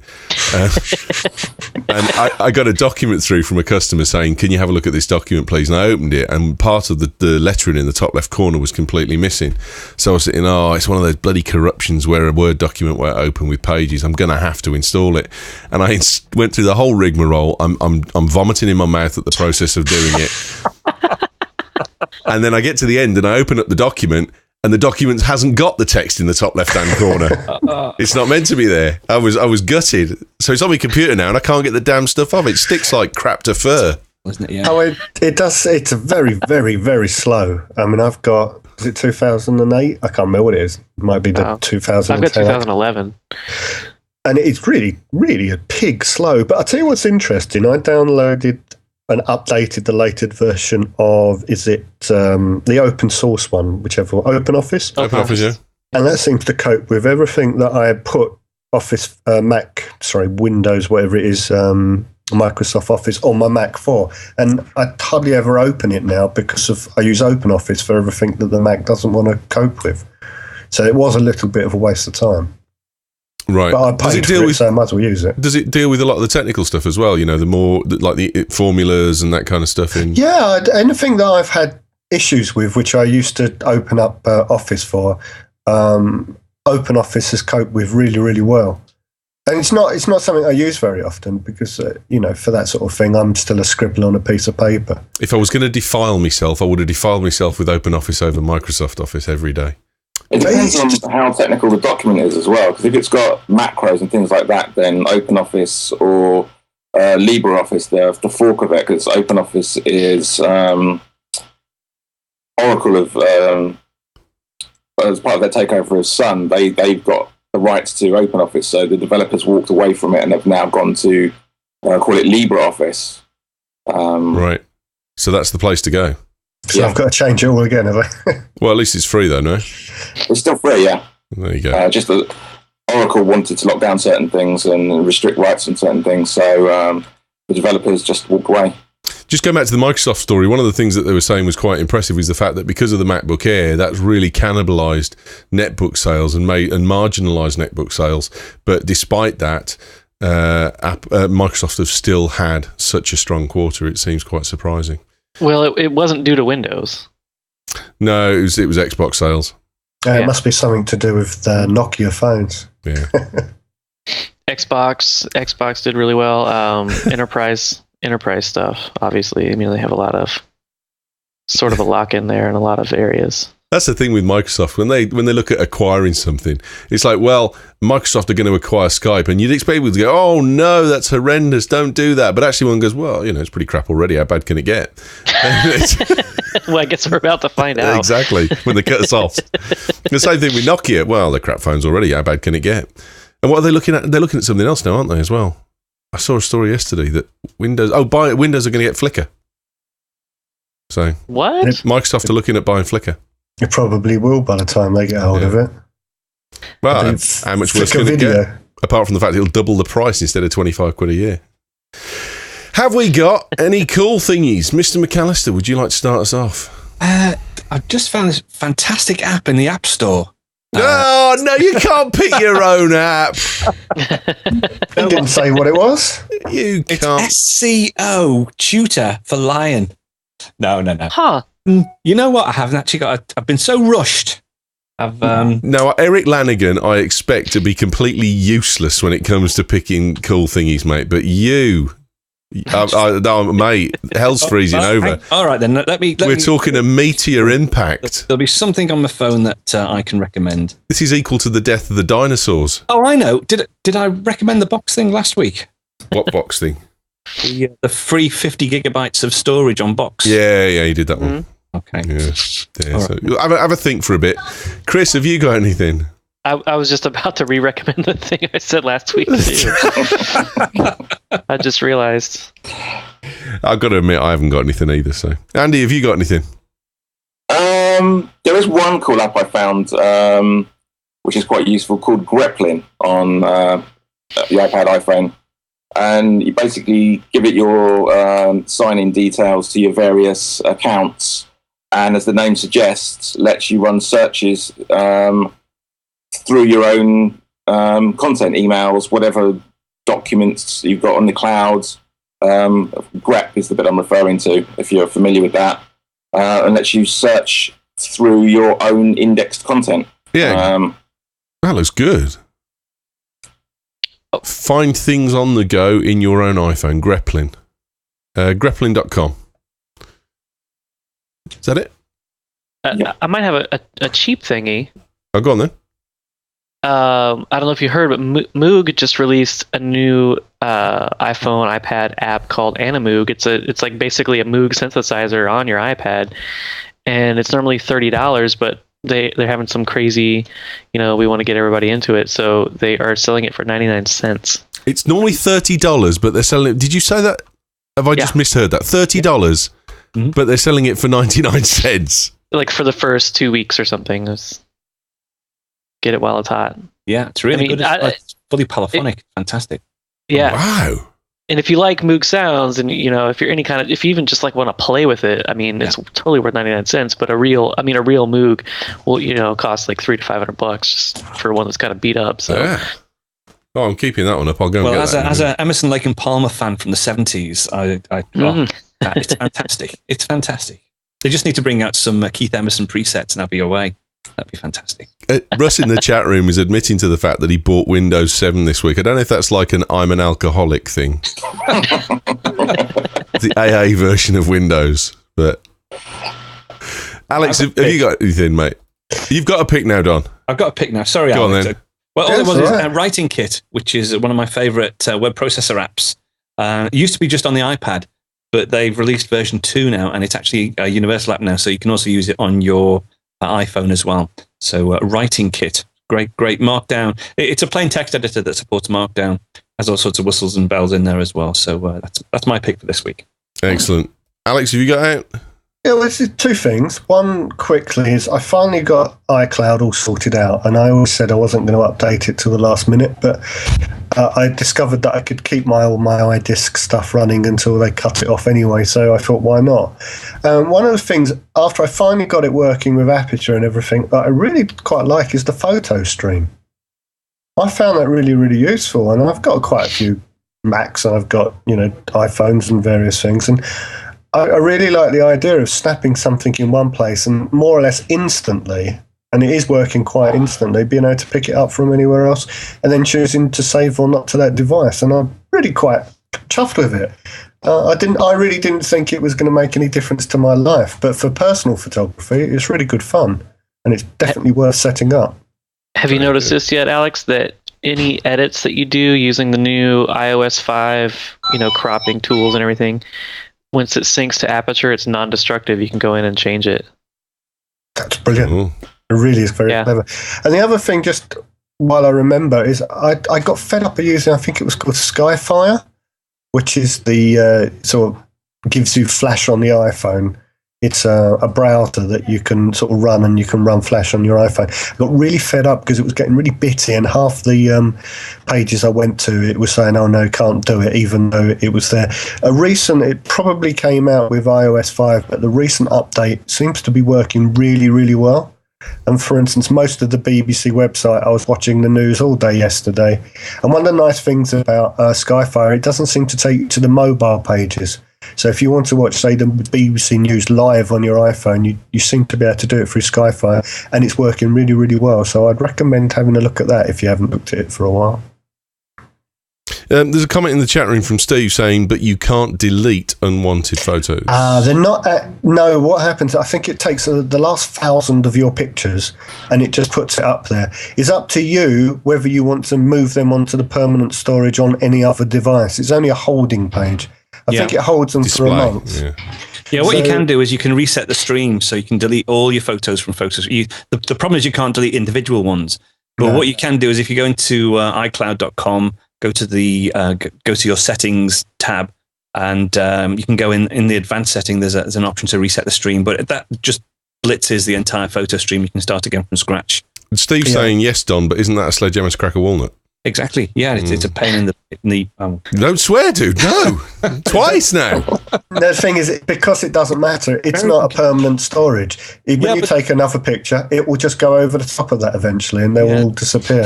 And I got a document through from a customer saying, "Can you have a look at this document, please?" And I opened it, and part of the lettering in the top left corner was completely missing. So I was thinking, it's one of those bloody corruptions where a Word document won't open with pages. I'm going to have to install it. And I went through the whole rigmarole. I'm vomiting in my mouth at the process of doing it. And then I get to the end and I open up the document, and the document hasn't got the text in the top left-hand corner. It's not meant to be there. I was gutted. So it's on my computer now, and I can't get the damn stuff off. It sticks like crap to fur. Wasn't it? Yeah. Oh, it does. It's very, very, very slow. I mean, I've got, is it 2008? I can't remember what it is. It might be the 2010. I've got 2011. And it's really, really a pig slow. But I'll tell you what's interesting. I downloaded and updated the latest version of, the open source one, whichever one, OpenOffice? OpenOffice, yeah. And that seems to cope with everything that I had put Windows, whatever it is, Microsoft Office on my Mac for. And I hardly ever open it now because I use OpenOffice for everything that the Mac doesn't want to cope with. So it was a little bit of a waste of time. Right. But I paid for it, so I might as well use it. Does it deal with a lot of the technical stuff as well? You know, the more, like the formulas and that kind of stuff? Yeah, anything that I've had issues with, which I used to open up Office for, OpenOffice has coped with really, really well. And it's not something I use very often because, for that sort of thing, I'm still a scribbler on a piece of paper. If I was going to defile myself, I would have defiled myself with OpenOffice over Microsoft Office every day. It depends on how technical the document is as well, because if it's got macros and things like that, then OpenOffice or LibreOffice, the fork of it, because OpenOffice is Oracle as part of their takeover of Sun, they've got the rights to OpenOffice, so the developers walked away from it and have now gone to call it LibreOffice. Right. So that's the place to go. So I've got to change it all again, have I? Well, at least it's free though, no? It's still free, yeah. There you go. Just that Oracle wanted to lock down certain things and restrict rights on certain things, so the developers just walked away. Just going back to the Microsoft story, one of the things that they were saying was quite impressive is the fact that because of the MacBook Air, that's really cannibalized netbook sales and marginalized netbook sales. But despite that, Microsoft have still had such a strong quarter. It seems quite surprising. Well, it wasn't due to Windows. No, it was Xbox sales. It must be something to do with the Nokia phones. Yeah. Xbox did really well. Enterprise stuff, obviously. I mean, they have a lot of sort of a lock in there in a lot of areas. That's the thing with Microsoft. When they look at acquiring something, it's like, well, Microsoft are going to acquire Skype, and you'd expect people to go, "Oh no, that's horrendous! Don't do that." But actually, one goes, "Well, it's pretty crap already. How bad can it get?" Well, I guess we're about to find out. Exactly, when they cut us off. The same thing with Nokia. Well, they're crap phones already. How bad can it get? And what are they looking at? They're looking at something else now, aren't they? As well. I saw a story yesterday that Windows are going to get Flickr. So what? Microsoft are looking at buying Flickr. It probably will by the time they get hold of it. Well, how much worse can it get? Apart from the fact it'll double the price instead of £25 a year. Have we got any cool thingies? Mr. McAllister, would you like to start us off? I've just found this fantastic app in the App Store. No, you can't pick your own app. He didn't say what it was. You It's can't. SCO Tutor for Lion. No. Huh. You know what? I haven't actually got. I've been so rushed. Now, Eric Lanigan, I expect to be completely useless when it comes to picking cool thingies, mate. But you, no, mate, hell's freezing over. All right, then. We're talking a meteor impact. There'll be something on my phone that I can recommend. This is equal to the death of the dinosaurs. Oh, I know. Did I recommend the box thing last week? What box thing? The free 50 gigabytes of storage on box. Yeah, you did that one. Okay. Yeah. So Right. have a think for a bit. Chris, have you got anything? I was just about to re-recommend the thing I said last week too. I just realized. I've got to admit, I haven't got anything either. So, Andy, have you got anything? There is one cool app I found, which is quite useful, called Greplin on the iPad, iPhone. and you basically give it your sign-in details to your various accounts, and as the name suggests, lets you run searches through your own content, emails, whatever documents you've got on the clouds. grep is the bit I'm referring to, if you're familiar with that, and lets you search through your own indexed content. Yeah, that looks good. Find things on the go in your own iPhone. Greplin. Greplin.com. Is that it? Yeah. I might have a cheap thingy. Oh, go on then. I don't know if you heard, but Moog just released a new iPhone, iPad app called Animoog. It's like basically a Moog synthesizer on your iPad, and it's normally $30, but they're having some crazy, we want to get everybody into it, so they are selling it for 99 cents. It's normally $30, but they're selling it. Did you say that? Have I just misheard that? $30, mm-hmm. But they're selling it for 99 cents. Like for the first 2 weeks or something. Get it while it's hot. Yeah, it's really good. It's fully polyphonic. Fantastic. Yeah. Wow. And if you like Moog sounds, and if you're if you even just like want to play with it, it's totally worth 99 cents. But a real Moog will cost like $300 to $500 just for one that's kind of beat up. So. Yeah. Oh, I'm keeping that one up. I'll go. And get that. As a Emerson, Lake and Palmer fan from the 70s, it's fantastic. It's fantastic. They just need to bring out some Keith Emerson presets, and I'll be away. That'd be fantastic. Russ in the chat room is admitting to the fact that he bought Windows 7 this week. I don't know if that's like an I'm an alcoholic thing. The AA version of Windows. But Alex, have you got anything, mate? You've got a pick now, Don. I've got a pick now. Sorry, Go Alex. on, then. Well, all it was a Writing Kit, which is one of my favourite web processor apps. It used to be just on the iPad, but they've released version 2 now, and it's actually a universal app now, so you can also use it on your iPhone as well. So Writing Kit, great Markdown. It's a plain text editor that supports Markdown. Has all sorts of whistles and bells in there as well. So that's my pick for this week. Excellent. Alex, have you got out? Yeah, well, it's two things. One, quickly, is I finally got iCloud all sorted out, and I always said I wasn't going to update it till the last minute, but I discovered that I could keep my iDisk stuff running until they cut it off anyway, so I thought, why not? One of the things, after I finally got it working with Aperture and everything, that I really quite like is the photo stream. I found that really, really useful, and I've got quite a few Macs, and I've got, iPhones and various things, and I really like the idea of snapping something in one place and more or less instantly, and it is working quite instantly, being able to pick it up from anywhere else and then choosing to save or not to that device. And I'm really quite chuffed with it. I really didn't think it was going to make any difference to my life, but for personal photography, it's really good fun, and it's definitely worth setting up. Have you noticed this yet, Alex, that any edits that you do using the new iOS 5, cropping tools and everything, once it syncs to Aperture, it's non-destructive. You can go in and change it. That's brilliant. Ooh. It really is very clever. And the other thing, just while I remember, is I got fed up of using, I think it was called Skyfire, which is the sort of gives you Flash on the iPhone. It's a browser that you can sort of run, and you can run Flash on your iPhone. I got really fed up because it was getting really bitty, and half the pages I went to, it was saying, oh no, can't do it, even though it was there. It probably came out with iOS 5, but the recent update seems to be working really, really well. And for instance, most of the BBC website, I was watching the news all day yesterday, and one of the nice things about Skyfire, it doesn't seem to take you to the mobile pages. So if you want to watch, say, the BBC News live on your iPhone, you seem to be able to do it through Skyfire, and it's working really, really well. So I'd recommend having a look at that if you haven't looked at it for a while. There's a comment in the chat room from Steve saying, but you can't delete unwanted photos. They're not... no, what happens, I think it takes the last 1,000 of your pictures, and it just puts it up there. It's up to you whether you want to move them onto the permanent storage on any other device. It's only a holding page. I think it holds them for a month. Yeah, what you can do is you can reset the stream, so you can delete all your photos from Photos. The problem is you can't delete individual ones. But what you can do is if you go into iCloud.com, go to your settings tab, and you can go in the advanced setting. There's an option to reset the stream, but that just blitzes the entire photo stream. You can start again from scratch. Steve's saying yes, Don, but isn't that a sledgehammer to crack a walnut? Exactly. Yeah, it's a pain in the Don't swear, dude. No. Twice now. The thing is, because it doesn't matter, it's not a permanent storage. When you take another picture, it will just go over the top of that eventually, and they will all disappear.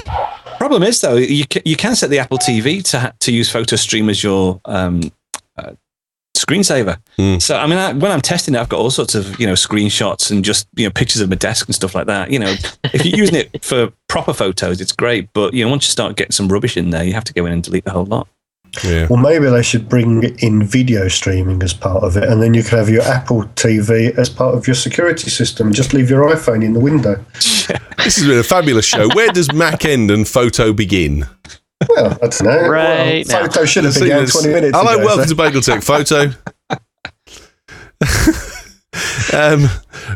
Problem is, though, you can set the Apple TV to use PhotoStream as your screensaver. So, I mean, when I'm testing it, I've got all sorts of, screenshots and just, pictures of my desk and stuff like that. If you're using it for proper photos, it's great. But, once you start getting some rubbish in there, you have to go in and delete the whole lot. Yeah. Well, maybe they should bring in video streaming as part of it, and then you can have your Apple TV as part of your security system. Just leave your iPhone in the window. This has been a fabulous show. Where does Mac end and photo begin? Well, I don't know. Right now. Photo should have begun 20 minutes Hello, ago. welcome to Bagel Tech Photo.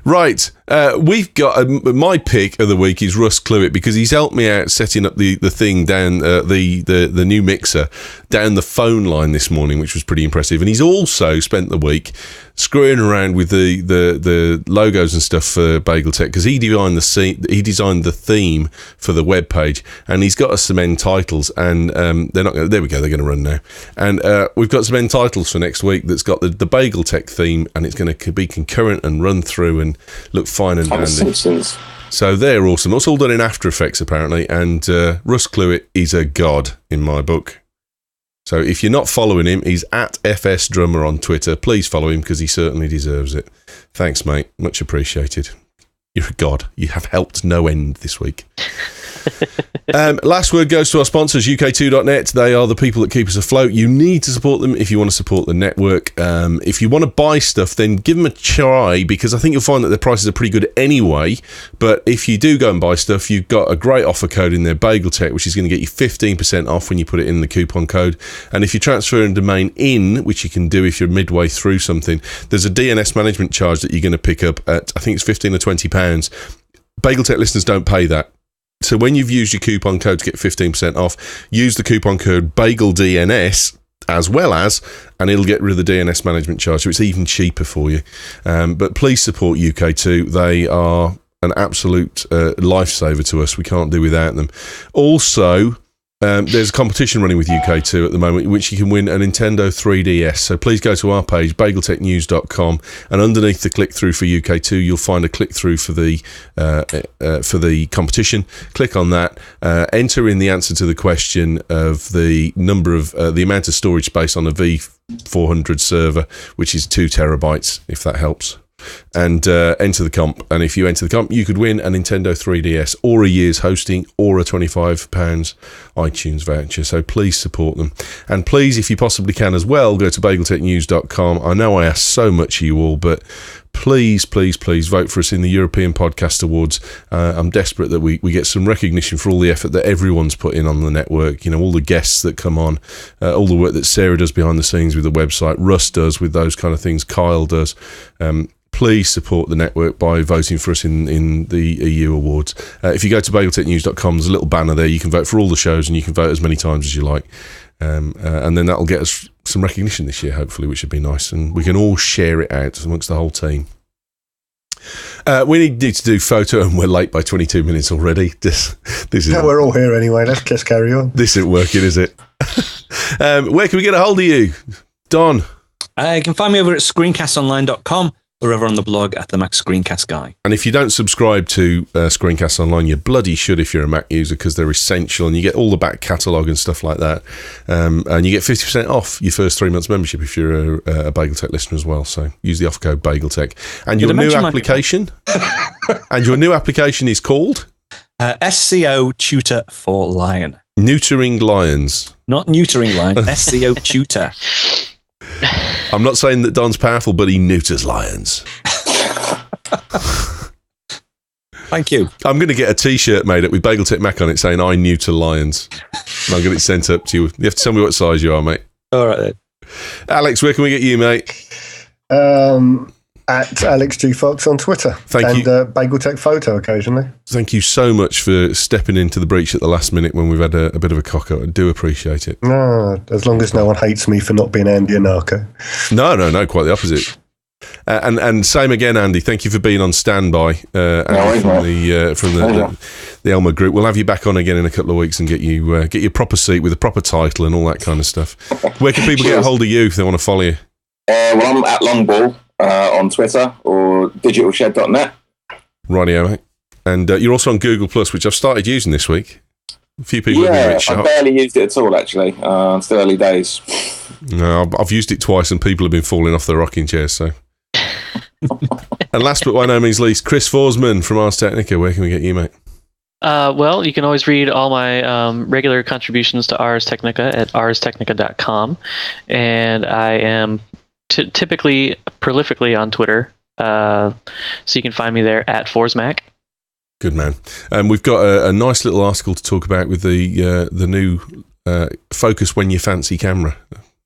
Right, we've got my pick of the week is Russ Cluett, because he's helped me out setting up the thing down the new mixer down the phone line this morning, which was pretty impressive. And he's also spent the week screwing around with the logos and stuff for Bagel Tech, because he designed the theme for the web page, and he's got us some end titles, and they're going to run now, and we've got some end titles for next week that's got the Bagel Tech theme, and it's going to be concurrent and run through and look fine and dandy. Simpsons. So they're awesome. It's all done in After Effects apparently, and Russ Cluett is a god in my book. So if you're not following him, he's at FS Drummer on Twitter. Please follow him, because he certainly deserves it. Thanks, mate. Much appreciated. You're a god. You have helped no end this week. Last word goes to our sponsors, UK2.net. They are the people that keep us afloat. You need to support them if you want to support the network. If you want to buy stuff, then give them a try, because I think you'll find that their prices are pretty good anyway. But if you do go and buy stuff, you've got a great offer code in there, BagelTech, which is going to get you 15% off when you put it in the coupon code. And if you transfer a domain in, which you can do if you're midway through something, there's a DNS management charge that you're going to pick up at, I think it's £15 or £20. BagelTech listeners don't pay that. So when you've used your coupon code to get 15% off, use the coupon code BagelDNS as well as, and it'll get rid of the DNS management charge, so it's even cheaper for you. But please support UK2. They are an absolute lifesaver to us. We can't do without them. Also, there's a competition running with UK2 at the moment, in which you can win a Nintendo 3DS. So please go to our page, bageltechnews.com, and underneath the click-through for UK2, you'll find a click-through for the competition. Click on that, enter in the answer to the question of the number of the amount of storage space on a V400 server, which is 2 terabytes, if that helps. And enter the comp, and if you enter the comp, you could win a Nintendo 3DS or a year's hosting or a £25 iTunes voucher. So please support them, and please, if you possibly can as well, go to bageltechnews.com. I know I ask so much of you all, but please vote for us in the European Podcast Awards. I'm desperate that we get some recognition for all the effort that everyone's put in on the network. All the guests that come on, all the work that Sarah does behind the scenes with the website, Russ does with those kind of things, Kyle does. Please support the network by voting for us in the EU Awards. If you go to bageltechnews.com, there's a little banner there. You can vote for all the shows, and you can vote as many times as you like. And then that'll get us some recognition this year, hopefully, which would be nice. And we can all share it out amongst the whole team. We need to do photo, and we're late by 22 minutes already. This is. No, we're all here anyway. Let's just carry on. This isn't working, is it? Where can we get a hold of you, Don? You can find me over at screencastonline.com. or over on the blog at the Mac Screencast Guy. And if you don't subscribe to Screencasts Online, you bloody should if you're a Mac user, because they're essential, and you get all the back catalogue and stuff like that. And you get 50% off your first 3 months membership if you're a BagelTech listener as well. So use the offer code BagelTech. And your new application, is called SCO Tutor for Lion. Neutering Lions. Not Neutering Lions, SCO Tutor. I'm not saying that Don's powerful, but he neuters lions. Thank you. I'm going to get a T-shirt made up with BagelTech Mac on it saying "I neuter lions." And I'll get it sent up to you. You have to tell me what size you are, mate. All right then. Alex, where can we get you, mate? At Alex G Fox on Twitter. Thank you. And BagelTech Photo occasionally. Thank you so much for stepping into the breach at the last minute when we've had a bit of a cock-up. I do appreciate it. No, as long as no one hates me for not being Andy Anarcho. No, quite the opposite. And same again, Andy. Thank you for being on standby. Andy from the Elmer Group. We'll have you back on again in a couple of weeks and get your proper seat with a proper title and all that kind of stuff. Where can people get a hold of you if they want to follow you? Well, I'm at Longball on Twitter or digitalshed.net. Rightio, mate. And you're also on Google Plus, which I've started using this week. A few people have been a bit sharp. I barely used it at all, actually. Still early days. No, I've used it twice and people have been falling off their rocking chairs, so... And last but by no means least, Chris Foresman from Ars Technica. Where can we get you, mate? Well, you can always read all my regular contributions to Ars Technica at arstechnica.com. And I am typically prolifically on Twitter. So you can find me there at Forsmac. Good man. We've got a nice little article to talk about with the new focus when you fancy camera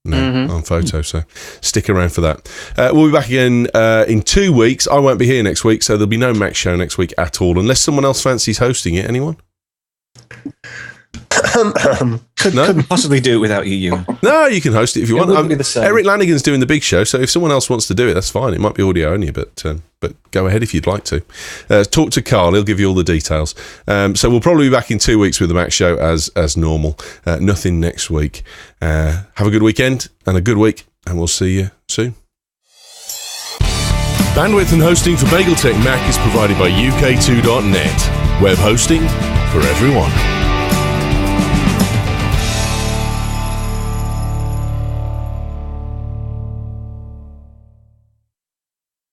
on photo, so stick around for that. We'll be back again in 2 weeks. I won't be here next week, so there'll be no Mac show next week at all, unless someone else fancies hosting it. Anyone? Couldn't possibly do it without you, Ewan. No, you can host it if you want. Be the same. Eric Lanigan's doing the big show, so if someone else wants to do it, that's fine. It might be audio only, but go ahead if you'd like to. Talk to Carl; he'll give you all the details. So we'll probably be back in 2 weeks with the Mac show as normal. Nothing next week. Have a good weekend and a good week, and we'll see you soon. Bandwidth and hosting for BagelTech Mac is provided by UK2.net. Web hosting for everyone.